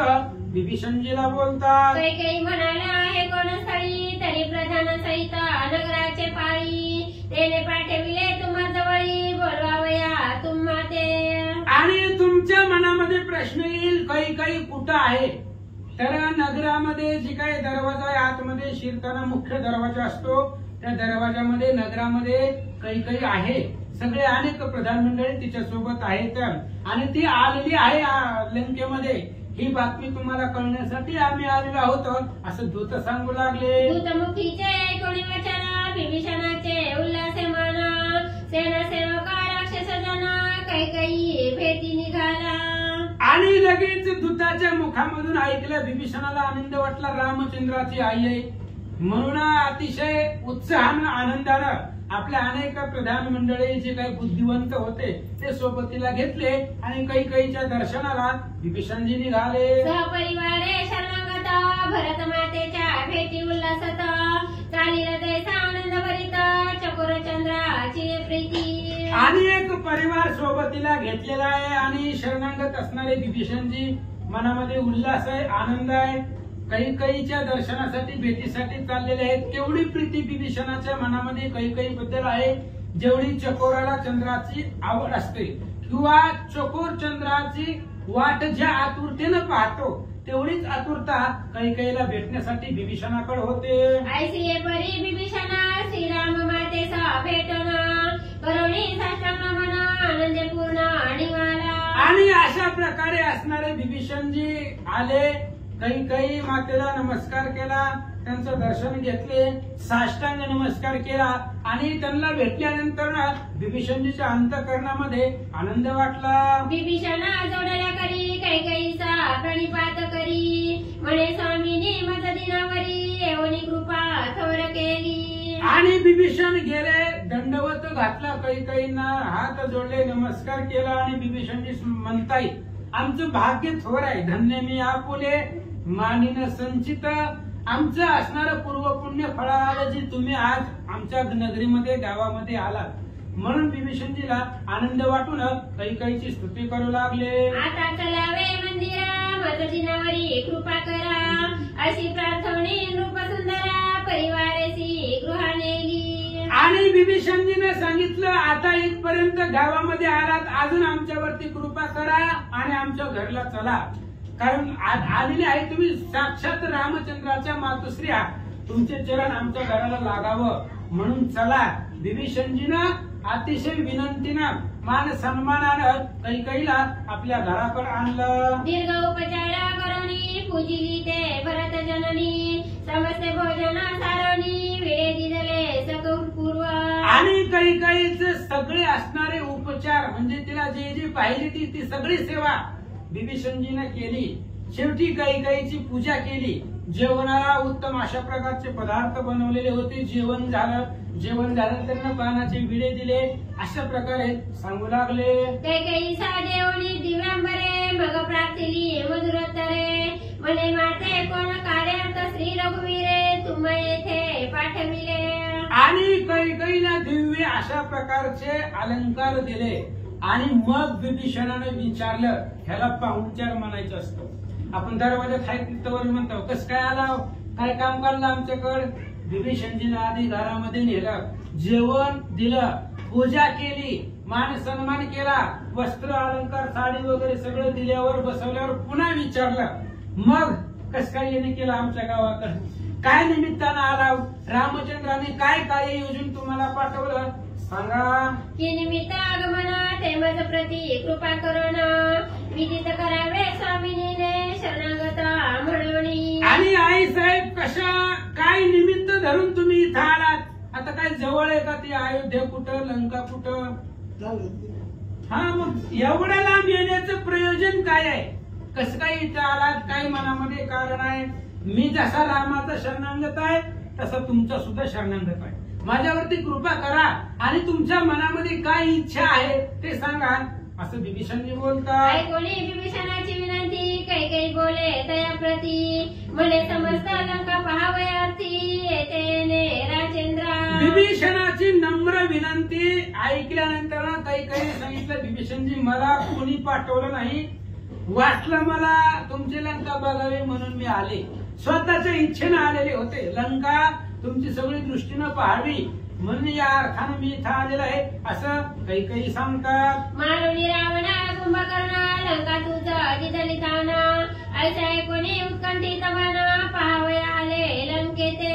बिभीषणजीला बोलतात. कैकई म्हणाला आहे कोण स्थळी, तरी प्रधान सहित नगराचे पाळी, तेने पाठविले तुम्हा जवळी, बोलवावया तुम्हा ते. आणि तुमच्या मनामध्ये प्रश्न येईल, कैकई कुठं आहे? तर नगरामध्ये जी काही दरवाजा आहे, आतमध्ये शिरताना मुख्य दरवाजा असतो, त्या दरवाजामध्ये नगरामध्ये कैकई आहे. सगळे अनेक प्रधान मंडळी तिच्या सोबत आहेत आणि ती आलेली आहे लंकेमध्ये. ही बातमी तुम्हाला कळण्यासाठी आम्ही आलेलो आहोत, असं दूत सांगू लागले. दूतमुखीचे कोणी वचन, बिभीषणाचे उल्हासे मन, सेनासेवक राक्षस जन, कैकई भेटी निघाला. आणि लगेच दूताच्या मुखामधून ऐकलं. बिभीषणाला आनंद वाटला, रामचंद्राची आई आहे म्हणून अतिशय उत्साहानं आनंदानं आपल्या अनेक प्रधान मंडळी जे काही बुद्धिवंत होते ते सोबतीला घेतले आणि कैकईच्या दर्शनाला बिभीषणजी निघाले. सहपरिवारे शरणागत, भरत मातेच्या भेटी उल्हासत, चालीला जैसा आनंद भरित, चकोर चंद्राची प्रीती. आणि एक परिवार सोबतीला घेतलेला आहे आणि शरणागत असणारे बिभीषणजी मनामध्ये उल्हास आहे, आनंद आहे. कैकईच्या दर्शनासाठी भेटीसाठी चाललेले आहेत. केवढी प्रीती बिभीषणाच्या मनामध्ये कैकई बद्दल आहे, जेवढी चकोराला चंद्राची आवड असते किंवा चकोर चंद्राची वाट ज्या आतुरतेनं पाहतो तेवढीच आतुरता कैकेयीला भेटण्यासाठी बिभीषणाकडे होते. ऐसी परी बिभीषणा श्रीराम मातेचा भेटन करुणी साष्टांग नमन आनंद पूर्ण निवाला. आणि अशा प्रकारे असणारे बिभीषणजी आले, कैकेयी मातेला नमस्कार केला, त्यांचं दर्शन घेतले, साष्टांग नमस्कार केला आणि त्यांना भेटल्यानंतर बिभीषणजीच्या अंतःकरणामध्ये आनंद वाटला. बिभीषणा जोडल्या करी कैकेयीचा प्रणिपात करी म्हणे स्वामीनी मज दिनावरी एवढी कृपा थोर केली. आणि बिभीषण गेले, दंडवत घातला कैकेयींना, हात जोडले, नमस्कार केला आणि बिभीषणजी म्हणताय आमचं भाग्य थोर आहे, धन्य मी आपुले मानिन संचित. आमचं असणारं पूर्वपुण्य फळाला जी तुम्ही आज आमच्या नगरीमध्ये गावामध्ये आलात, म्हणून बिभीषणजीला आनंद वाटून कैकेयीची स्तुती करू लागले. आता चलावे मंदिरा मज दिनावरी कृपा करा अशी प्रार्थने नृप सुंदरा परिवारेची गृहा नेली. आणि बिभीषणजीने सांगितलं आता इथपर्यंत गावामध्ये आलात, अजून आमच्यावरती कृपा करा आणि आमच्या घरला चला, कारण आलेले आहे तुम्ही साक्षात रामचंद्राच्या मातुश्री आहात, तुमचे चरण आमच्या घराला लागावं म्हणून चला. बिभीषणजीनं अतिशय विनंतीनं मान सन्मानानं कैकेयीला आपल्या घराकडे आणलं. दीर्घ उपचारा करुणी पूजिली ते भरत जननी समस्त भोजन सारणी वेळे दिले सकपूर्व. आणि कैकेयीचे सगळे असणारे उपचार म्हणजे तिला जे जे पाहिजे ती सगळी सेवा बिभीषणजीने केली. शेवटी कैकेयीची पूजा केली, जेवणाला उत्तम अशा प्रकारचे पदार्थ बनवलेले होते. जेवण झालं त्यांना पानाचे विडे दिले, अशा प्रकारे सांगू लागले. कैकेयीचा देवणी दिव्यांबरे मग प्रार्थिली मधुरोत्तरे म्हणे माते कोण कार्यार्थ श्री रघुवीरे तुम येथे पाठविले. आणि कैकेयीला दिव्य अशा प्रकारचे अलंकार दिले आणि मग बिभीषणाने विचारलं, ह्याला पाहुणचार म्हणायचं असतं. आपण दरवाजात हायवर म्हणतो कस काय आला, काय काम काढलं आमच्याकडे. बिभीषणजीने आधी घरामध्ये नेलं, जेवण दिलं, पूजा केली, मान सन्मान केला, वस्त्र अलंकार साडी वगैरे सगळं दिल्यावर बसवल्यावर पुन्हा विचारलं मग कस काय येणे केलं आमच्या गावाकडे, काय निमित्तानं आला, रामचंद्राने काय कार्य योजून तुम्हाला पाठवलं सांगा. की निमित्त आगमन ते मज प्रती कृपा करून विदित करावे स्वामिनीने शरणागत म्हणून. आणि आई साहेब कशा काय निमित्त धरून तुम्ही इथं आलात, आता काय जवळ आहे का ती अयोध्या कुठं लंका कुठं, हा मग एवढ्या लांब येण्याचं प्रयोजन काय आहे, कसं काय इथं आलात, काय मनामध्ये कारण आहे. मी जसा रामाचा शरणागत आहे तसा तुमचा सुद्धा शरणागत आहे, माझ्यावरती कृपा करा आणि तुमच्या मनामध्ये काय इच्छा आहे ते सांगा असं बिभीषणजी बोलतात. ऐकोनी बिभीषणाची विनंती कैकेयी बोले तया प्रती म्हणे समस्त लंका पहावयार्थी येते राजेंद्रा. बिभीषणाची नम्र विनंती ऐकल्यानंतर कैकेयी सांगितलं बिभीषणजी मला कोणी पाठवलं नाही, वाटलं मला तुमची लंका बघावी म्हणून मी आले, स्वतःच्या इच्छेनं आलेले होते, लंका तुमची सगळी दृष्टीनं पाहावी म्हणून या अर्थानं मी इथं आलेलं आहे असं कैकेयी सांगतात. मारुनी रावणा कुंभकर्ण लंका तुझं दिदलिताना ऐसा कोणी उत्कंठित मन पाहावया आले लंकेते.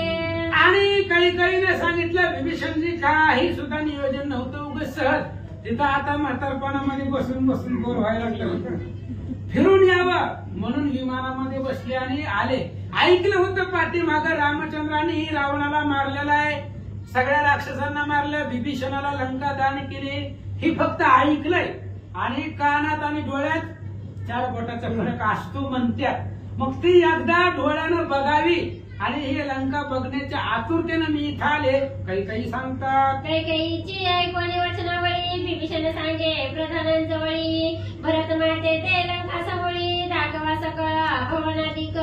आणि कैकेयीने सांगितलं बिभीषणजी काही सुद्धा नियोजन नव्हतं, उगाच सहज तिथं आता म्हातारपणामध्ये बसून बोर व्हायला लागलं, फिरून यावं म्हणून विमानामध्ये बसले आणि आले. ऐकलं होतं पाठीमागं रामचंद्रांनी रावणाला मारलेला आहे, सगळ्या राक्षसांना मारलं, बिभीषणाला लंका दान केली, ही फक्त ऐकलंय आणि कानात आणि डोळ्यात 4 बोटाचा फरक असतो म्हणतात. मग ती एकदा डोळ्यानं बघावी आणि हे लंका बघण्याच्या आतुरतेनं मी इथं आले कैकेयी सांगतात. कैकेयीची ऐकवणी वचनावळी बिभीषण सांगे प्रधानांजवळी भरत माते ते लंका समोळी दाखवा सकळ भवनाधिक.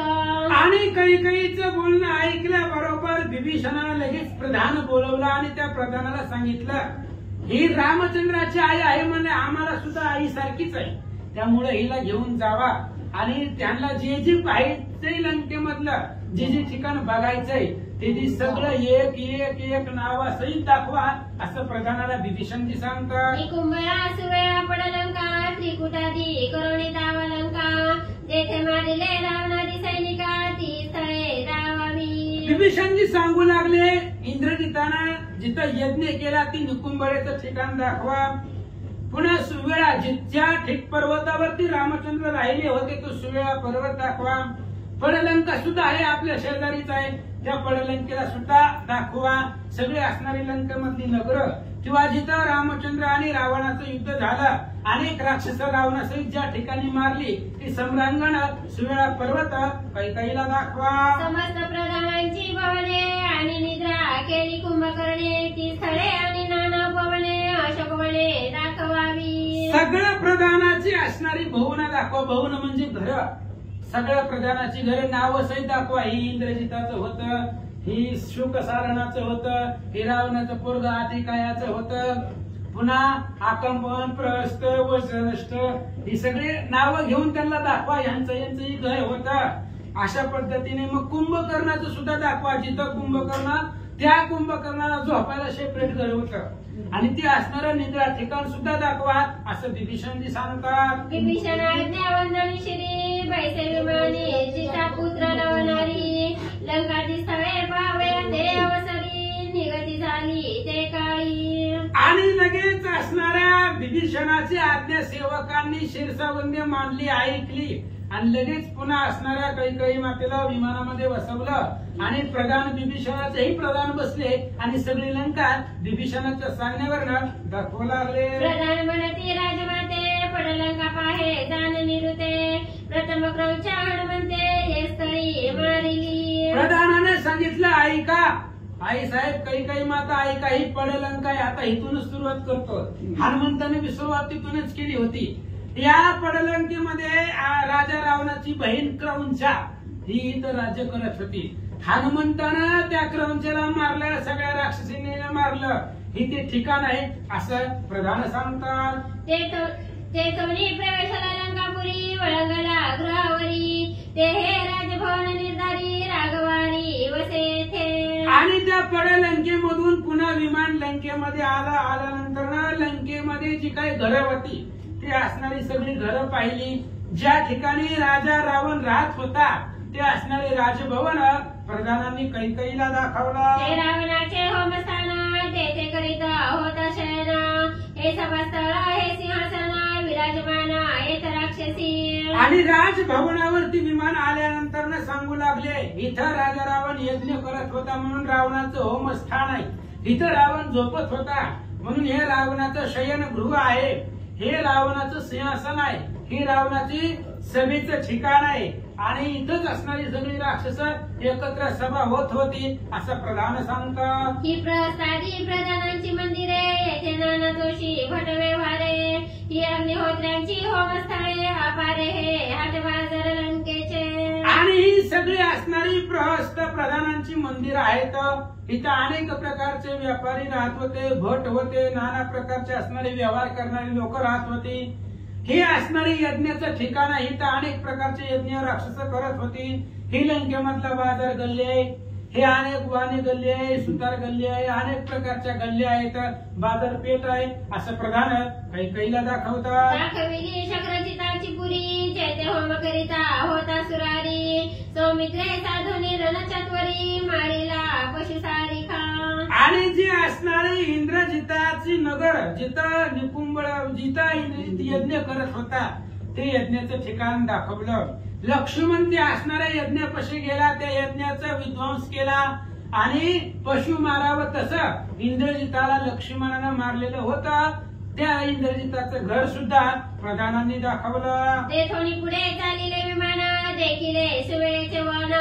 आणि कैकेयीचं बोलणं ऐकल्याबरोबर बिभीषणानं लगेच प्रधान बोलवलं आणि त्या प्रधानाला सांगितलं ही रामचंद्राची आई आहे म्हणजे आम्हाला सुद्धा आई सारखीच आहे, त्यामुळे हिला घेऊन जावा आणि त्यांना जे जे पाहिजे लंकेमधलं जे जे ठिकाण बघायचंय ते सगळं एक एक एक नावासहित दाखवा असं प्रधानाला विभीषणजी सांगतात. निकुंभला सुवेळा पडलंका त्रिकुटादी करुणी दावलंका जेथे मारिले रावणारी सैनिका ती स्थळे दावावी. विभीषणजी सांगू लागले इंद्रजितानं जिथं यज्ञ केला ती निकुंभरेचं ठिकाण दाखवा. पुन्हा सुवेळा ज्या ठिक पर्वतावरती रामचंद्र राहिले होते तो सुवेळा पर्वत दाखवा. पडलंका सुद्धा आहे आपल्या शेजारीच आहे त्या पडलंकेला सुद्धा दाखवा. सगळे असणारी लंकेमधली नगर किंवा जिथं रामचंद्र आणि रावणाचं युद्ध झालं अनेक राक्षस रावणासहित ज्या ठिकाणी मारली ती सम्रांगण सुवेळा पर्वत कैकेयीला दाखवा. समस्त प्रधानांची भवने आणि निद्रा केली कुंभकर्णे ती स्थळे आणि नाना भवने अशोकवने दाखवावी. सगळ्या प्रधानाची असणारी भवन दाखवा. भवन म्हणजे घर. सगळ्या प्रधानाची घरे नाव सहित दाखवा. ही इंद्रजिताचं होतं, ही शुकसारणाचं होतं, हे रावणाचं पोरग आतिकायाचं होतं, पुन्हा आकंपन प्रहस्त वसनष्ट ही सगळे नावं घेऊन त्यांना दाखवा. यांचंही घर होतं. अशा पद्धतीने मग कुंभकर्णाचं सुद्धा दाखवा. जिथं कुंभकर्ण त्या कुंभकर्णाला झोपायला सेपरेट घर होतं आणि ते असणारं निद्रा ठिकाण सुद्धा दाखवा असं विभीषणजी सांगतात. विभीषण आज्ञावंदनी श्री बैसे विमानी जिचा पुत्र लवणारी लंकाची स्थळे पावे ते अवसरी निगती झाली ते काळी. आणि लगेच असणाऱ्या विभीषणाची आज्ञा सेवकांनी शिरसावंद्य मांडली ऐकली आणि लगेच पुन्हा असणाऱ्या कैकेयी मातेला विमानामध्ये बसवलं आणि प्रधान विभीषणाचेही प्रधान बसले आणि सगळी लंका विभीषणाच्या सांगण्यावरनं दाखवू लागले. प्रधान म्हणती राजमाते पडलंका पाहे जाण निरुते प्रथम क्रौंच हनुमंते हे स्थळी मारिली. प्रधानाने सांगितलं ऐका आई साहेब कैकेयी माता ऐका ही पडलंका आहे. आता इथूनच सुरुवात करतो. हनुमंताने बी सुरुवात तिथूनच केली होती. या पडलंकेमध्ये राजा रावणाची बहीण क्रौंचा ही इथं राज्य करत होती. हनुमंतानं त्या क्रौंचेला मारलं, सगळ्या राक्षसीने मारलं. ही ते ठिकाण आहे असं प्रधान सांगतात. ते सोनी प्रवेशाला लंकापुरी वळंगला गृहावरी ते हे राजभवन निर्धारी राघवारी वसे थे. आणि त्या पडलंकेमधून पुन्हा विमान लंकेमध्ये आल्यानंतर लंकेमध्ये जी काही घरं होती ती असणारी सगळी घरं पाहिली. ज्या ठिकाणी राजा रावण राहत होता ते असणारे राजभवन प्रधानांनी कैकेयीला दाखवला. हे रावणाचे होमस्थान तेथे करीत होता शयन हे सभास्थळ हे सिंहासन विराजमान येत राक्षसी. आणि राजभवनावरती विमान आल्यानंतर सांगू लागले इथं राजा रावण यज्ञ करत होता म्हणून रावणाचं होमस्थान आहे. इथं रावण झोपत होता म्हणून हे रावणाचं शयनगृह आहे. हे रावणाचं सिंहासन आहे. ही रावणाची सभेचं ठिकाण आहे आणि इथंच असणारी सगळी राक्षस एकत्र सभा होत होती असं प्रधान सांगतात. ही प्रसादी प्रधानांची मंदिरे येथे नाना जोशी भट व्यवहारे ही अग्निहोत्र्यांची होमस्थळे अपारे हे हाटबाजार लंकेचे. आणि ही सगळी असणारी प्रहस्त प्रधानांची मंदिर आहेत. इथं अनेक प्रकारचे व्यापारी राहत होते, भट होते, नाना प्रकारचे असणारे व्यवहार करणारी लोक राहत होती. ही असणारी यज्ञाचं ठिकाण आहे. इथं अनेक प्रकारचे यज्ञ राक्षस करत होती. ही लंकेमधला बाजार गल्ली आहे. हे अनेक वाणी गल्ली आहे, सुतार गल्ली आहे, अनेक प्रकारच्या गल्ली आहेत, बाजारपेठ आहे असं प्रधान कैकेयीला दाखवतात. दाखविली शक्रजिताची पुरी चैत्य होम करिता होता सुरारी सौमित्रे साधुनी रणचत्वरी मारिला पशुसारी खा. आणि जी असणारी इंद्रजिताची नगर जिथं निकुंभ जिथं इंद्रजित यज्ञ करत होता ते यज्ञाचं ठिकाण दाखवलं. लक्ष्मण ते असणाऱ्या यज्ञापाशी गेला, त्या यज्ञाचा विध्वंस केला आणि पशु मारावं तसं इंद्रजिताला लक्ष्मणानं मारलेलं होतं. त्या इंद्रजिताचं घर सुद्धा प्रधानांनी दाखवलं. तेथोनी पुढे चालिले विमान देखिले सुवेळेचे वन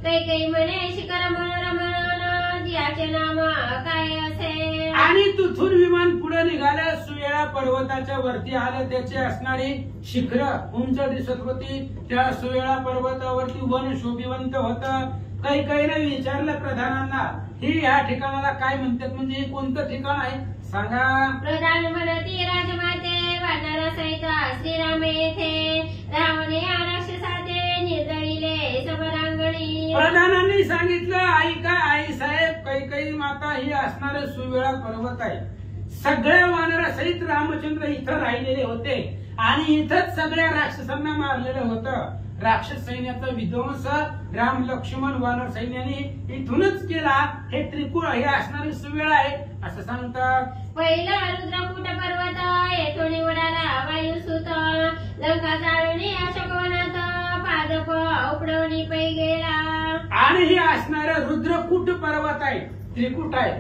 कैकेयी म्हणे शिखर मनोरमन याचे नाम काय असे. आणि तिथून विमान पुढे निघालं. सुवेळा पर्वताच्या वरती आलं. त्याची असणारी शिखर उंच दिसत होती. त्या सुवेळा पर्वतावरती वन शोभिवंत होतं. कैकेयीने विचारलं प्रधानांना ही या ठिकाणाला काय म्हणतात म्हणजे हे कोणतं ठिकाण आहे सांगा. प्रधान म्हणती राजमाते वानरा सहित श्रीराम येथे रावणे राक्षसाचे निर्दळीले सबरांगणी. प्रधानांनी सांगितलं ऐका आई साहेब, कैकई माता ही असणारे सुवेळा पर्वत आहे. सगळ्या वानरा सहित रामचंद्र इथं राहिलेले होते आणि इथंच सगळ्या राक्षसांना मारलेलं होतं. राक्षस सैन्याचा विध्वंस राम लक्ष्मण वानर सैन्याने इथूनच केला. हे त्रिकुळ हे असणारी सुवेळ आहे असं सांगतात. पहिला रुद्रकूट पर्वत येथून उडाला वायुसुत लंका जाळणी अशोकवनात पादप उपडवणी पै गेला. आणि हे असणारं रुद्रकूट पर्वत आहे, त्रिकुट आहे.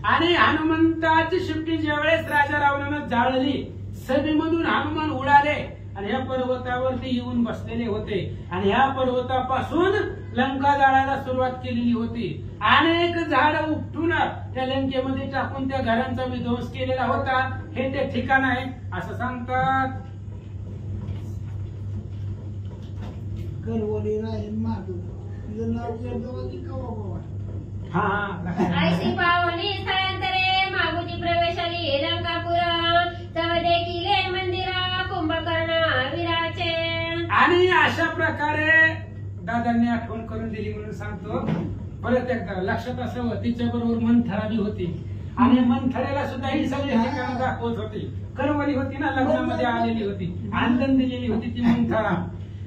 आणि हनुमंताची शिफ्टी ज्यावेळेस राजा रावणानं जाळली, सभेमधून हनुमान उडाले आणि ह्या पर्वतावरती येऊन बसलेले होते. आणि ह्या पर्वतापासून लंका जाळायला सुरुवात केलेली होती. अनेक झाड उपटून त्या लंकेमध्ये टाकून त्या घरांचा विध्वंस केलेला होता. हे ते ठिकाण आहे असं सांगतात. ऐशी पावनी स्थळांतरे मागुती प्रवेशाली लंकापुर तव देखिले मंदिर कुंभकर्ण विराचे. आणि अशा प्रकारे दादांनी आठवण करून दिली म्हणून सांगतो. परत एकदा लक्षात असावं, तिच्या बरोबर मंथरा बी होती आणि मंथरेला सुद्धा ही सगळी ठिकाणं दाखवत होती. करवली होती ना, लग्नामध्ये आलेली होती, आनंद दिलेली होती ती मंथरा.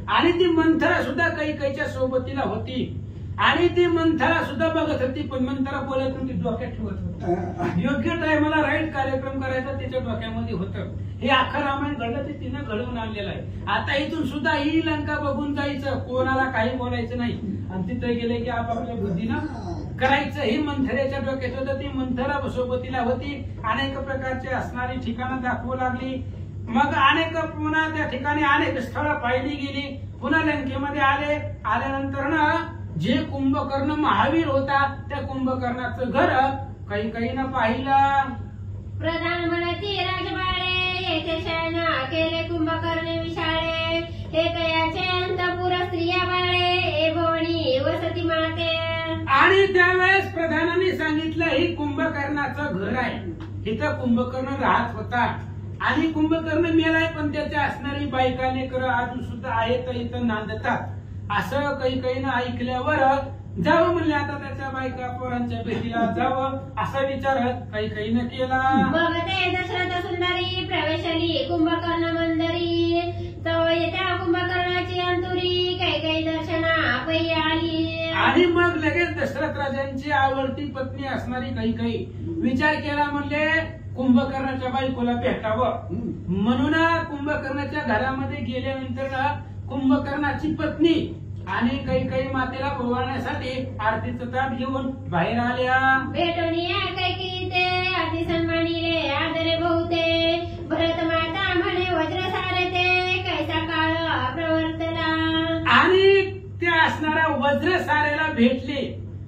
आणि ती मंथरा सुद्धा कैकईच्या सोबतीला होती आणि ती मंथरा सुद्धा बघत होती. पण मंथरा बोलत नव्हती, डोक्यात ठेवत होती. योग्य टायमाला राईट कार्यक्रम करायचा तिच्या डोक्यामध्ये होतं. हे अख्खं रामायण घडलं ते तिनं घडवून आणलेलं आहे. आता इथून सुद्धा ही लंका बघून जायचं, कोणाला काही बोलायचं नाही आणि तिथे गेले की आपापल्या बुद्धीनं करायचं. ही मंथरेच्या डोक्यात होतं. ती मंथरा सोबतीला होती. अनेक प्रकारचे असणारी ठिकाणं दाखवू लागली. मग अनेक पुन्हा त्या ठिकाणी अनेक स्थळं पाहिली गेली. पुन्हा लंकेमध्ये आल्यानंतर ना जे कुंभकर्ण महावीर होता त्या कुंभकर्णाचं घर कैकईनं पाहिलं. प्रधान म्हणती राजबाळे येथे शयन केले कुंभकर्णे विशाळे हे तयाचे अंतपुर स्त्रिया बाळे ए भवनी वसती माते. आणि त्यावेळेस प्रधानांनी सांगितलं ही कुंभकर्णाचं घर आहे. इथं कुंभकर्ण राहत होता आणि कुंभकर्ण मेलाय पण त्याच्या असणारी बायका लेकरं अजून सुद्धा आहेत इथं नांदतात. असं कैकईनं ऐकल्यावर जावं म्हणले, आता त्याच्या बायका पोरांच्या भेटीला जावं असा विचार कैकईनं केला. बघते दशरथ सुंदरी प्रवेशाली कुंभकर्ण मंदरी तव येत्या कुंभकर्णाची अंतुरी कैकई दर्शना पै आली. आणि मग लगेच दशरथ राजांची आवडती पत्नी असणारी कैकई विचार केला, म्हणले कुंभकर्णाच्या बायकोला भेटावं. म्हणून कुंभकर्णाच्या घरामध्ये गेल्यानंतर कुंभकर्णाची पत्नी आणि कैकई मातेला ओवाळण्यासाठी आरतीचं ताट घेऊन बाहेर आल्या. भेटोनिया कैकी ते अति सन्मानिले आदरे बहुते भरत माता म्हणे वज्र सारे ते कैसा काळ प्रवर्तला. आणि त्या असणाऱ्या वज्र सारेला भेटले.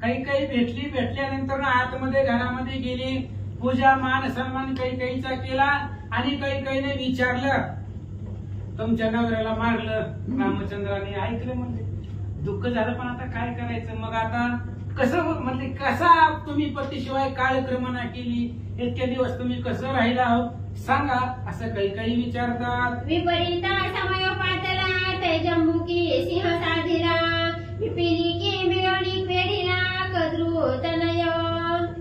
कैकई भेटल्यानंतर आतमध्ये घरामध्ये गेली. पूजा मान सन्मान कैकईचा केला आणि कैकईने विचारलं, तुमच्या नवऱ्याला मारलं रामचंद्राने. ऐकलं म्हणजे दुःख झालं, पण आता काय करायचं. मग आता कसं म्हणजे कसा तुम्ही पतीशिवाय कालक्रमणा केली, इतके दिवस तुम्ही कसं राहिला सांगा असं कैकई विचारतात. विपरीत समय पातला ते जंबुकी सिंह साधिला विपिली की मिळवणी पेढीला कद्रू तनय.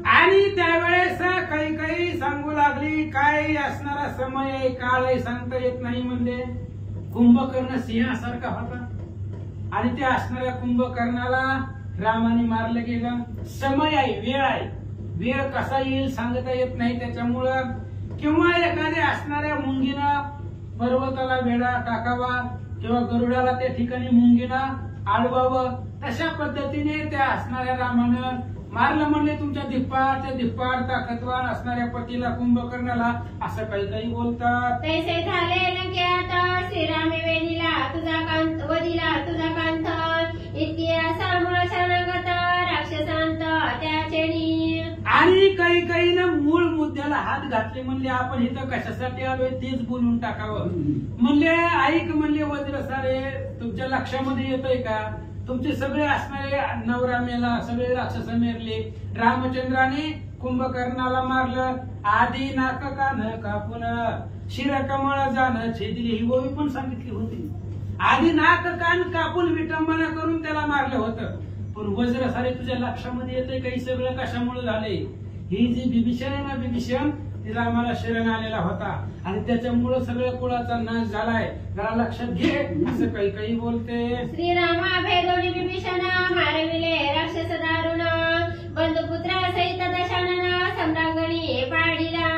आणि त्यावेळेस कैकई सांगू लागली, काय असणारा समय आहे, काळ आहे, सांगता येत नाही. म्हणजे कुंभकर्ण सिंहासारखा होता आणि त्या असणाऱ्या कुंभकर्णाला रामाने मारलं गेलं. समय आहे, वेळ आहे, वेळ कसा येईल सांगता येत नाही. त्याच्यामुळं किंवा एखाद्या असणाऱ्या मुंगीनं पर्वताला वेढा टाकावा किंवा गरुडाला त्या ठिकाणी मुंगीनं आडवावं, तशा पद्धतीने त्या असणाऱ्या रामानं मारलं. म्हणले तुमच्या धिप्पाड ताकदवान असणाऱ्या पतीला कुंभकर्णाला असं काही बोलतात. तैसे झाले लंकेत श्रीरामे वेणीला तुझा कांत वदिला तुझा कांत इतिहास मूळ शरणागत राक्षसांत त्याचेणी. आणि कैकईनं मूळ मुद्द्याला हात घातले. म्हणले आपण इथं कशासाठी आलोय तेच बोलून टाकावं. म्हणले ऐक, म्हणले वज्र सारे तुमच्या लक्षामध्ये येतोय का, तुमचे सगळे असणारे नवरा मेला, सगळे राक्षस मेरले, रामचंद्राने कुंभकर्णाला मारलं. आधी नाक कान कापून शिरकमळ जाणं छेदिले ही ओवी पण सांगितली होती. आधी नाक कान कापून विटंबना करून त्याला मारलं होतं. पण वज्र सारे तुझ्या लक्षामध्ये येतंय काही सगळं कशामुळे झाले. ही जी बिभीषण आहे ना, बिभीषण तिला आम्हाला शरण आलेला होता आणि त्याच्यामुळे सगळ्या कुळाचा नाश झालाय. जरा लक्षात घे असं काही काही बोलते. श्रीरामा भेदोनी विभीषण मारविले राक्षस दारुण बंधुपुत्रा सहित दशानन सम्रांगणी पाडिला.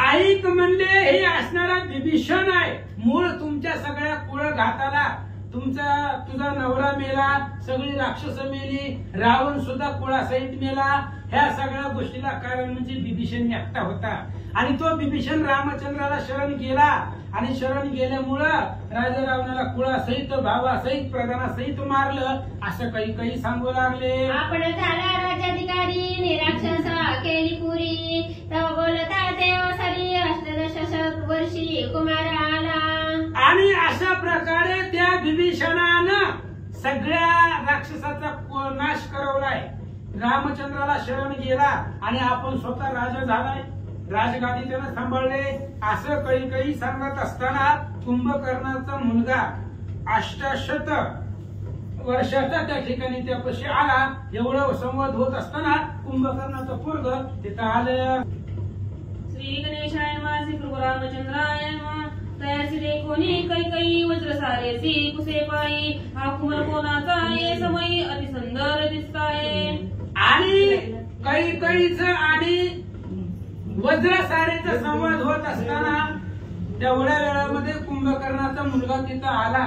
ऐक म्हणले हे असणारा बिभीषण आहे. मूळ तुमच्या सगळ्या कुळ घाताला तुझा नवरा मेला, सगळी राक्षस मेली, रावण सुद्धा कुळासहित मेला. ह्या सगळ्या गोष्टीला कारण म्हणजे बिभीषण एकटा होता. आणि तो बिभीषण रामचंद्राला शरण गेला आणि शरण गेल्यामुळं राजा रावणाला कुळासहित भावासहित प्रधानासहित मारलं असं काही काही सांगू लागले. आपण झाला राज्याधिकारी निराक्षस केली पुरी तव बोलता देव सरी अष्टदश वर्षी कुमार आला. आणि अशा प्रकारे त्या बिभीषणानं सगळ्या राक्षसाचा नाश करवलाय. रामचंद्राला शरण गेला आणि आपण स्वतः राजा झालाय, राजगादी त्यानं सांभाळले असं काही काही सांगत असताना कुंभकर्णाचा मुलगा 88 वर्षाचा त्या ठिकाणी त्यापाशी आला. एवढं संवाद होत असताना कुंभकर्णाचं पोरग तिथं आलं. श्री गणेशाय नमः. श्री प्रभू रामचंद्राय नमः. तयासी देखोनी कैकई वज्र सारेसी कुसे पायी हा कुमर कोणाचा ये समय अति सुंदर दिसताय. आणि कैकईच आणि वज्र सारेचा संवाद होत असताना तेवढ्या वेळामध्ये कुंभकर्णाचा मुलगा तिथं आला.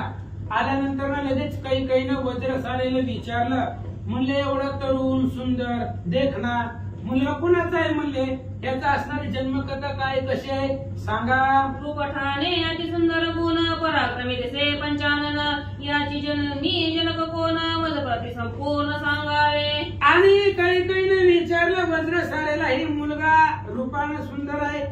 आल्यानंतर लगेच कैकईनं वज्र सारेला विचारलं. म्हणले एवढं तरुण सुंदर देखना मुलगा कुणाचा आहे. म्हणले याचा असणारी जन्मकथा काय कशी आहे सांगा. रूपठाणे अति सुंदर गुण पराक्रमी दिसे पंचानन याची जननी जनक कोण मज प्रति संपूर्ण सांगावे. आणि कैकईनं विचारलं वज्र सारेला ही मुलगा रूपानं सुंदर आहे,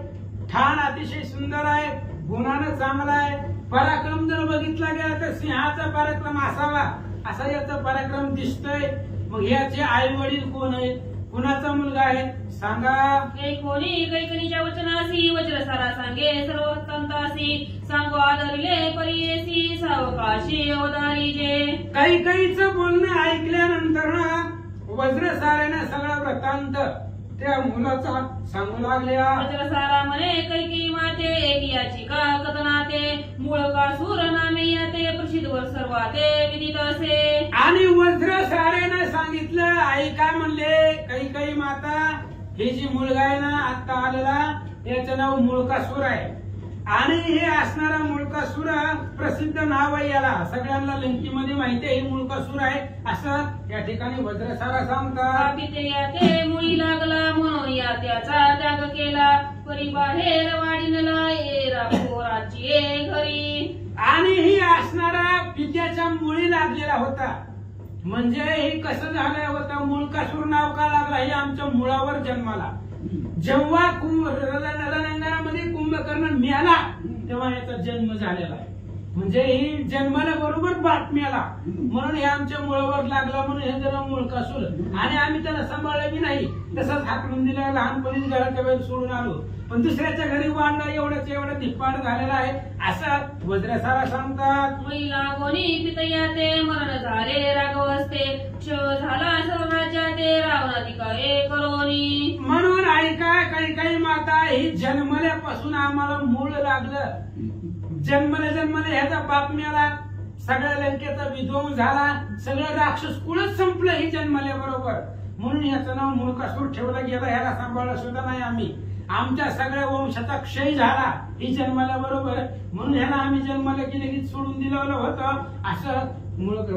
ठाण अतिशय सुंदर आहे, गुणानं चांगला आहे, पराक्रम जर बघितला गेला तर सिंहाचा पराक्रम असावा असा याचा पराक्रम दिसतोय. मग याचे आई वडील कोण आहेत, कुणाचा मुलगा आहे सांगा. कैकोनी कैकनीच्या वचनासी वज्र सारा सांगे सर्व संतासी सांगो आदरिले परियेसी सावकाशी अवधारीजे. कैकईचं बोलणं ऐकल्यानंतर ना वज्र साऱ्याने सगळा वृत्तांत त्या मुलाचा सांगू लागल्या. वज्र सारा म्हणे कैकी माते एक याची का कथनाते मूळ का सूर नामे याते प्रसिद्ध वर सर्वाते विदित असे. आणि वज्र साऱ्याने सांगितलं आई काय म्हणले कैकई माता हे जी मुलगा आहे ना आता आलेला याचं नाव मुळकासूर आहे. आणि हे असणारा मुळकासूर प्रसिद्ध नाव आहे याला, सगळ्यांना लंकेमध्ये माहिती आहे मुळकासूर आहे असं या ठिकाणी वज्रसारा सांगतात. पिते याते मुळी लागला म्हणून या त्याचा त्याग केला परी बाहेर वाढीनला ये राखोराची ये घरी. आणि ही असणारा पित्याच्या मुळी लागलेला होता. म्हणजे हे कसं झालं होतं, मुळकासूर नाव का लागला हे आमच्या मुळावर जन्माला. जेव्हा रणांगणामध्ये कुंभकर्ण मिळाला तेव्हा याचा जन्म झालेला आहे. म्हणजे ही जन्माला बरोबर बातमी आला म्हणून हे आमच्या मुळावर लागला म्हणून हे जरा मुळकासूर. आणि आम्ही त्याला सांभाळलं बी नाही, तसंच हाकलून दिलं. लहानपणीच घराच्या बाहेर सोडून आलो, पण दुसऱ्याच्या घरी वाढणं एवढं धिप्पाड झालेला आहे असं वज्रसारा सांगतात. महिला कोणी पितयाते मरण झाले राघव असते क्षय झाला सर्व राज्याते रावणाधिका एक करोनी. म्हणून ऐका काही माता ही जन्मल्यापासून आम्हाला मूळ लागलं. जन्मल्या ह्याचा बाप मिळाला, सगळ्या लंकेचा विध्वंस झाला, सगळं राक्षस कुळच संपलं ही जन्मल्या बरोबर. म्हणून याचं नाव मुळकासूर ठेवलं गेलं. ह्याला सांभाळलं सुद्धा नाही आम्ही. आमच्या सगळ्या वंशाचा क्षय झाला ही जन्माला बरोबर म्हणून ह्याला आम्ही जन्माला की लगेच सोडून दिलं होतं असं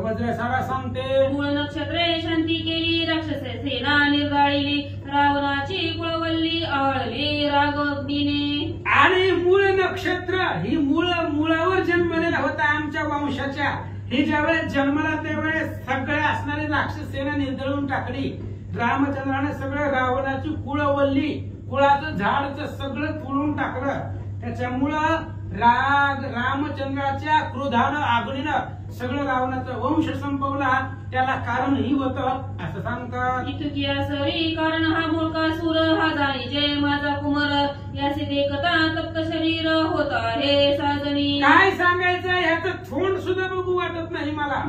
वज्रसारा सांगते. मूळ नक्षत्रे शांती केली राक्षस सेना निर्गाळली रावणाची कुळवल्ली आवळली रागवग्नीने. आणि मूळ नक्षत्र ही मुळावर जन्मलेला होता आमच्या वंशाच्या. ही ज्यावेळेस जन्माला त्यावेळेस सगळे असणारी राक्षस सेना निर्दळून टाकली. रामचंद्राने सगळं रावणाची कुळवल्ली कुळाचं झाडचं सगळं तोडून टाकलं. त्याच्यामुळं रामचंद्राच्या क्रोधानं आगळीनं सगळं रावणाचा वंश संपवला, त्याला कारण ही होतं असं सांगतात. इतकी सरी कारण हा मूळका सूर हा जाणी जय माझा कुमार याचे देखता तप्त शरीर होत आहे साजणी. काय सांगायचं, ह्याचं थोंड सुद्धा बघू वाटत नाही मला.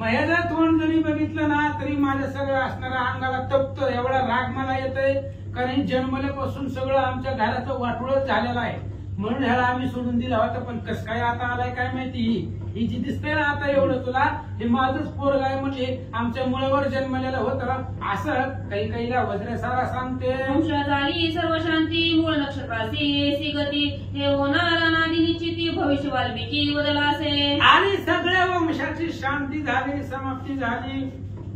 ह्याचं तोंड जरी बघितलं ना तरी माझं सगळं असणारा अंगाला तप्त एवढा राग मला येतोय. कारण जन्मल्यापासून सगळं आमच्या घराचं वाटोळच झालेलं आहे, म्हणून ह्याला आम्ही सोडून दिला होता. पण कस काय आता आलाय काय माहिती. ही जी दिसतंय ना आता एवढं तुला, हे माझंच पोरग आहे, म्हणजे आमच्या मुळावर जन्मलेलं होतं असं काही काहीला वज्रसारा सांगते. वंशा झाली सर्व शांती मूळ नक्षत्राची येसी गती हे होणार अनादि निश्चिती भविष्य वाल्मिकी बदला असे. आणि सगळ्या वंशाची शांती झाली, समाप्ती झाली.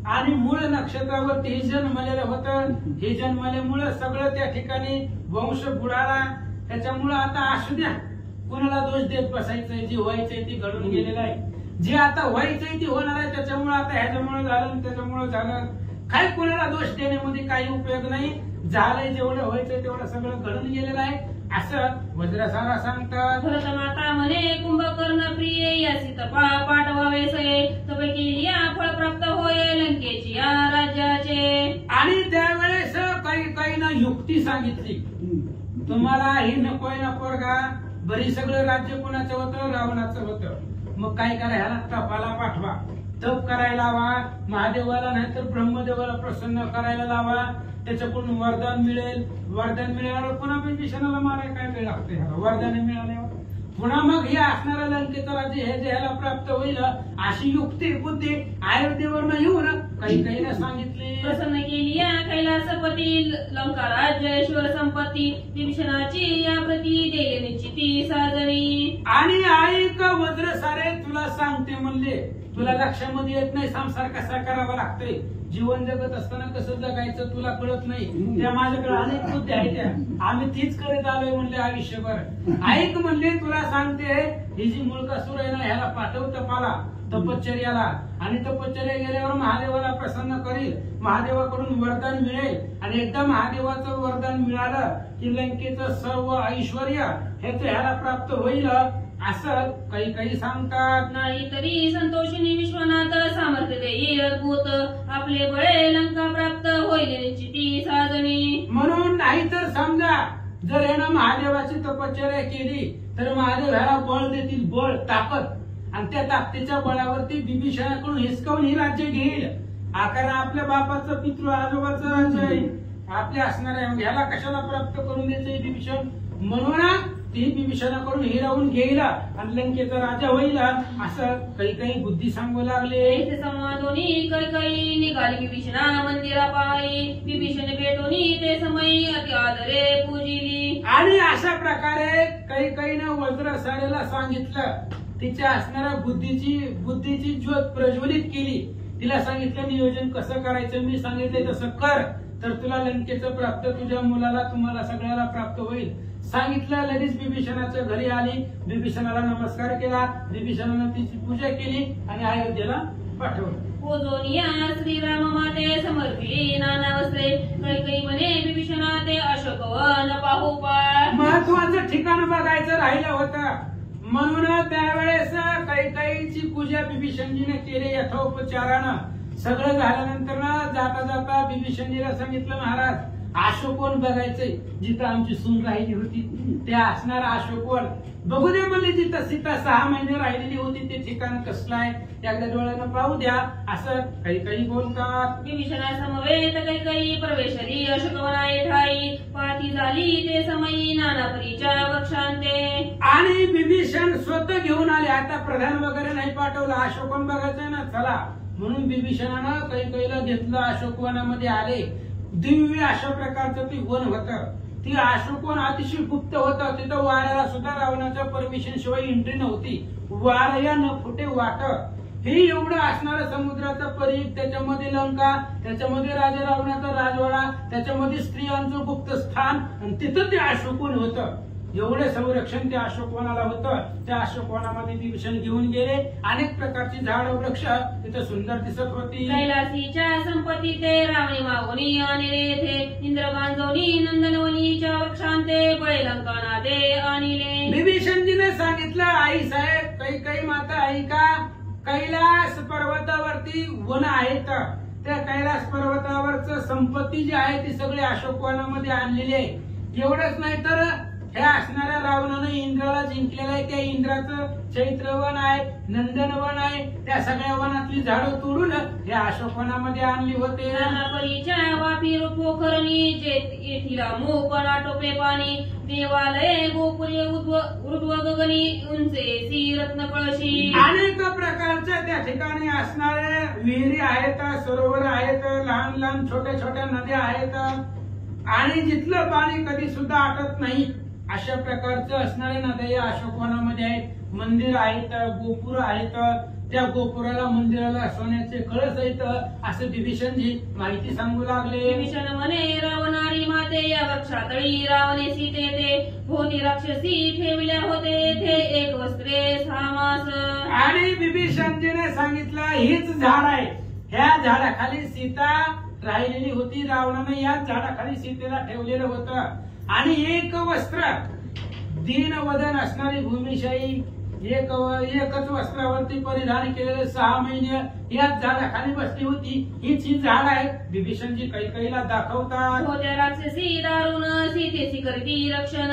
आणि मूळ नक्षत्रावरती हे जन्मलेलं होतं. हे जन्मल्यामुळं सगळं त्या ठिकाणी वंश बुडाला. त्याच्यामुळं आता असू द्या, कोणाला दोष देत बसायचंय. जे व्हायचंय ते घडून गेलेलं आहे, जे आता व्हायचंय ते होणार आहे. त्याच्यामुळे आता ह्याच्यामुळे झालं त्याच्यामुळे झालं, काय कोणाला दोष देण्यामध्ये काही उपयोग नाही. झालंय जेवढं व्हायचंय तेवढं सगळं घडून गेलेलं आहे असं वज्रसारा सांगतात. भरत माता म्हणे कुंभकर्ण प्रिय यासी तपा पाठवावे सये तप केली या फळ प्राप्त होय लंकेची या राज्याचे. आणि त्यावेळेस काही काही ना युक्ती सांगितली. तुम्हाला ही नकोय ना पोरगा, बरी सगळं राज्य कोणाचं होतं, रावणाचं होतं. मग काय करा, ह्याला तपाला पाठवा, तप करायला लावा, महादेवाला नाहीतर ब्रह्मदेवाला प्रसन्न करायला लावा. त्याच्याकडून वरदान मिळेल. वरदान मिळाल्यावर पुन्हा विभीषणाला मारायला काय वेळ लागते, वरदान मिळाल्यावर पुन्हा मग हे असणारा लंकेचं राज्य हे जे ह्याला प्राप्त होईल अशी युक्ती बुद्धी अयोध्येवर येऊन काही काहीला सांगितली. प्रसन्न केली या कैलासपती लंका राज्य ईश्वर संपत्ती विभीषणाची या प्रती देय निश्चिती साजणी. आणि ऐक वज्रसारे, तुला सांगते म्हणले, तुला लक्षामध्ये येत नाही संसार कसा करावा लागतोय. जीवन जगत असताना कसं जगायचं तुला कळत नाही. त्या माझ्याकडे अनेक बुद्धी आहेत, त्या आम्ही तीच करत आलोय म्हणले आयुष्यभर. ऐक म्हणले, तुला सांगते, ही जी मूळकासूर आहे ना ह्याला पाठव तपाला, तपश्चर्याला. आणि तपश्चर्या गेल्यावर महादेवाला प्रसन्न करील, महादेवाकडून वरदान मिळेल. आणि एकदा महादेवाचं वरदान मिळालं की लंकेचं सर्व ऐश्वर हे ह्याला प्राप्त होईल असं काही काही सांगतात. नाही तरी संतोषिनी विश्वनाथ सामर्थ्य देईल अद्भुत आपले बळे लंका प्राप्त होईल निश्चिती साजणी. म्हणून नाही तर समजा जर यानं महादेवाची तपश्चर्या केली तर महादेव ह्याला बळ देतील, बळ ताकद. आणि त्या ताकदीच्या बळावरती विभीषणाकडून हिसकावून ही राज्य घेईल. कारण आपल्या बापाचं पितृ आजोबाचं राज्य आहे, आपल्या असणार आहे. ह्याला कशाला प्राप्त करून द्यायचंय विभीषण, म्हणून ती विभीषणाकडून हिरावून घेईल आणि लंकेचा राजा होईल असं काही काही बुद्धी सांगू लागले. संवादोनी काही निघाली विभीषणा मंदिरा पायी विभीषण भेटोनी ते समयी अति आदरे पूजिली. आणि अशा प्रकारे काही काही ना वज्रसारेला सांगितलं, तिच्या असणाऱ्या बुद्धीची ज्योत प्रज्वलित केली. तिला सांगितलं नियोजन कसं करायचं, मी सांगितलं तसं कर तर तुला लंकेचं प्राप्त, तुझ्या मुलाला तुम्हाला सगळ्याला प्राप्त होईल. सांगितलं. लगेच विभीषणाच्या घरी आली, विभीषणाला नमस्कार केला, विभीषणानं तिची पूजा केली आणि अयोध्येला पाठवलं. पोजोनिया श्रीराम माते समर्पिली नाना वस्त्रे काही म्हणे विभीषणा ते अशोकवन पाहू पा. महत्वाचं ठिकाण बघायचं राहिलं होतं, म्हणून त्यावेळेस कैकेयीची पूजा विभीषणजीने केली यथोपचारानं. सगळं झाल्यानंतर जाता जाता विभीषणजीला सांगितलं, महाराज अशोकवन बघायचंय, जिथं आमची सून राहिली होती ते असणारा अशोकवन बघू दे म्हणले. जिथं सीता 6 महिने राहिलेली होती ते ठिकाण कसलं आहे त्याच्या डोळ्यानं पाहू द्या असं काही काही बोलतात. विभीषणा समवेत काही प्रवेशरी अशोकवना ठाई पाठी झाली ते समयी नाना परीच्या वृक्षांते. आणि विभीषण स्वतः घेऊन आले. आता प्रधान वगैरे नाही पाठवलं, अशोकवन बघायचंय ना चला म्हणून विभीषणानं कैकेयीला घेतलं. अशोकवनामध्ये आले. दिव्य अशा प्रकारचं ते वन होतं. ती अशोकवन अतिशय गुप्त होतं. तिथं वाऱ्याला सुद्धा रावणाच्या परमिशन शिवाय एंट्री नव्हती. वाऱ्या न फुटे वाट, हे एवढं असणारं समुद्राचं परीघ, त्याच्यामध्ये लंका, त्याच्यामध्ये राजा रावणाचा राजवाडा, त्याच्यामध्ये स्त्रियांचं गुप्त स्थान आणि तिथं ते अशोकवन होतं. एवढे संरक्षण त्या अशोकवनाला होतं. त्या अशोकवनामध्ये विभीषण घेऊन गेले. अनेक प्रकारची झाड वृक्ष तिथं सुंदर दिसत होती. कैलासीच्या संपत्ती ते रावणी मागोनी आणि रेथे इंद्रगांजोनी नंदनवनीच्या वृक्षांते बळे लंकाना दे आणले. विभीषणजीने सांगितलं, आई साहेब कैकेयी माता ऐका, कैलास पर्वतावरती वन आहेत. त्या कैलास पर्वतावरच संपत्ती जी आहे ती सगळी अशोकवनामध्ये आणलेली आहे. एवढंच नाही तर ह्या असणाऱ्या रावणानं इंद्राला जिंकलेलं आहे. त्या इंद्राचं चैत्रवन आहे, नंदनवन आहे. त्या सगळ्या वनातली झाडं तोडून या अशोकवनामध्ये आणली होते. नानापरीच्या वापीर पोखरणी येथील मोकण आटोपे पाणी देवालये गोपुरे ऊर्ध्व गगनी उंचेसी रत्न कळशी. अनेक प्रकारच्या त्या ठिकाणी असणाऱ्या विहिरी आहेत, सरोवर आहेत, लहान लहान छोट्या छोट्या नद्या आहेत आणि जिथलं पाणी कधी सुद्धा आटत नाही अशा प्रकारचं असणारे नद्या या अशोकवनामध्ये आहेत. मंदिर आहेत, गोपुर आहेत. त्या गोपुराला मंदिराला सोन्याचे कळस आहेत असं विभीषणजी माहिती सांगू लागले. विभीषण म्हणे रावणारी माते या वृक्षातळी रावणे सीते ते भोवती राक्षसी ठेविल्या होते ते एक वस्त्रे 6 मास. आणि विभीषणजीने सांगितलं हीच झाड आहे. ह्या झाडाखाली सीता राहिलेली होती. रावणाने या झाडाखाली सीतेला ठेवलेलं होतं आणि एक वस्त्र दीनवदन असणारी भूमिशाही एकच वस्त्रावरती परिधान केलेले 6 महिने याच झाडाखाली बसली होती. हीच ही झाड आहे. विभीषणजी कैकेयीला दाखवतात. होत्या राक्षसी दारुण सीतेची करती रक्षण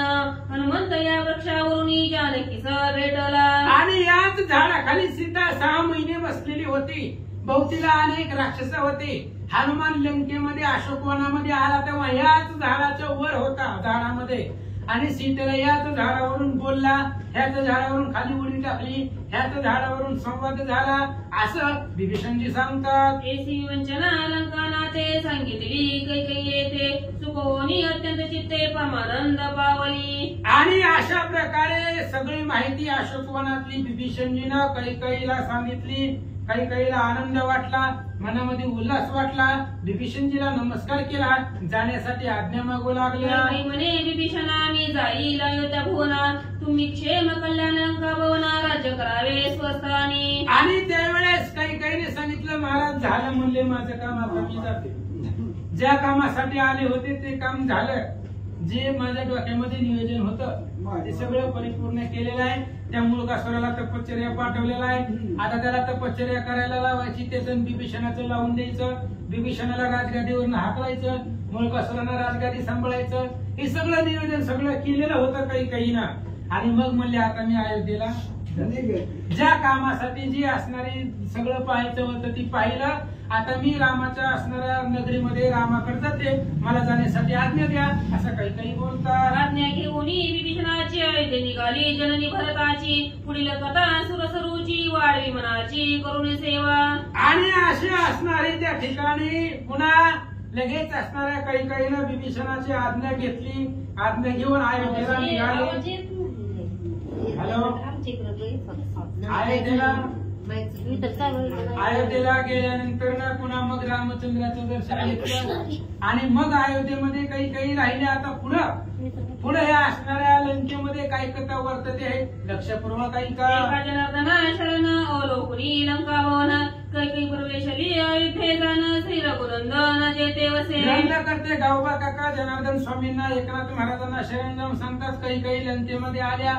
हनुमंत या वृक्षावरून जानकीस भेटला. आणि याच झाडाखाली सीता 6 महिने बसलेली होती. भोवतीला अनेक राक्षस होते. हनुमान लंकेमध्ये अशोकवनामध्ये आला तेव्हा याच झाडाच्या वर होता झाडामध्ये आणि सीतेला याच झाडावरून बोलला. ह्याच झाडावरून खाली उडी टाकली. ह्याच झाडावरून संवाद झाला असं विभीषणजी सांगतात. एसी वंचना लंकानाथे सांगितली कैकेयी येथे सुखोनी अत्यंत चित्ते परमानंद पावली. आणि अशा प्रकारे सगळी माहिती अशोकवनातली विभीषणजीनं कैकेयीला सांगितली. कैकेयीला आनंद वाटला, मनामध्ये उल्हास वाटला. विभीषणजीला नमस्कार केला, जाण्यासाठी आज्ञा मागू लागल्या. कैकेयी म्हणे विभीषणा मी जाईल अयोध्या भुवना तुम्ही क्षेम कल्याण लंका भवना राज्य करावे स्वस्थानी. आणि त्यावेळेस कैकेयीने सांगितलं महाराज झालं म्हणले माझं काम, आता मी जाते. ज्या कामासाठी आले होते ते काम झालं. जे माझ्या डोक्यामध्ये नियोजन होतं ते सगळं परिपूर्ण केलेलं आहे. त्या मुलगासुराला तपश्चर्या पाठवलेला आहे. आता त्याला तपश्चर्या करायला लावायची. त्याचं विभीषणाचं लावून द्यायचं. विभीषणाला राजगादीवरून हाकलायचं. मुलगासुराला राजगादी सांभाळायचं. हे सगळं नियोजन सगळं केलेलं होतं कैकेयीनं. आणि मग म्हणले आता मी अयोध्येला ज्या कामासाठी जी असणारी सगळं पाहायचं होतं ती पाहिलं. आता मी रामाच्या असणाऱ्या नगरीमध्ये रामाकडे जाते, मला जाण्यासाठी आज्ञा द्या असं कैकेयी बोलतात. आज्ञा घेऊन विभीषणाची अयोध्ये निघाली जननी भरताची पुढील कथा सुरसरूची वाढवी मनाची करुणी सेवा. आणि अशी असणारी त्या ठिकाणी पुन्हा लगेच असणाऱ्या कैकेयीनं विभीषणाची आज्ञा घेतली. आज्ञा घेऊन अयोध्येला निघाली. अयोध्येला गेल्यानंतर ना पुन्हा मग रामचंद्राचं दर्शन घेतलं आणि मग अयोध्येमध्ये कैकेयी राहिले. आता पुढे या असणाऱ्या लंकेमध्ये काही कथा वर्तते आहे. लक्षपूर्वक ऐका. जनार्दना शरण अवलोकनी लंका भवन कैकेयी प्रवेशली अयोध्ये जाण श्री रघुनंदन जेते वसे. ग्रंथ करते गावबा काका जनार्दन स्वामींना एकनाथ महाराजांना शरण जाऊन सांगतात कैकेयी लंकेमध्ये आल्या.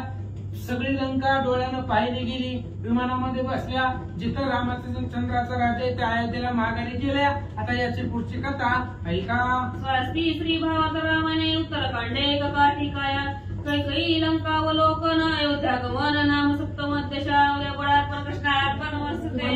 सगळी लंका डोळ्यानं पाहिली गेली. विमानामध्ये बसल्या. जिथं रामचंद्राचा राज्य आहे त्या अयोध्येला माघारी गेल्या. आता याची पुढची कथा ऐका. स्वस्ती श्री भावात रामाने उत्तरकांडे कथा ठिकाया कैकेयी लंकावलोकन अयोध्या गमन नाम सप्तम दशा उद्या बळार्पण कृष्णार्पण वसते.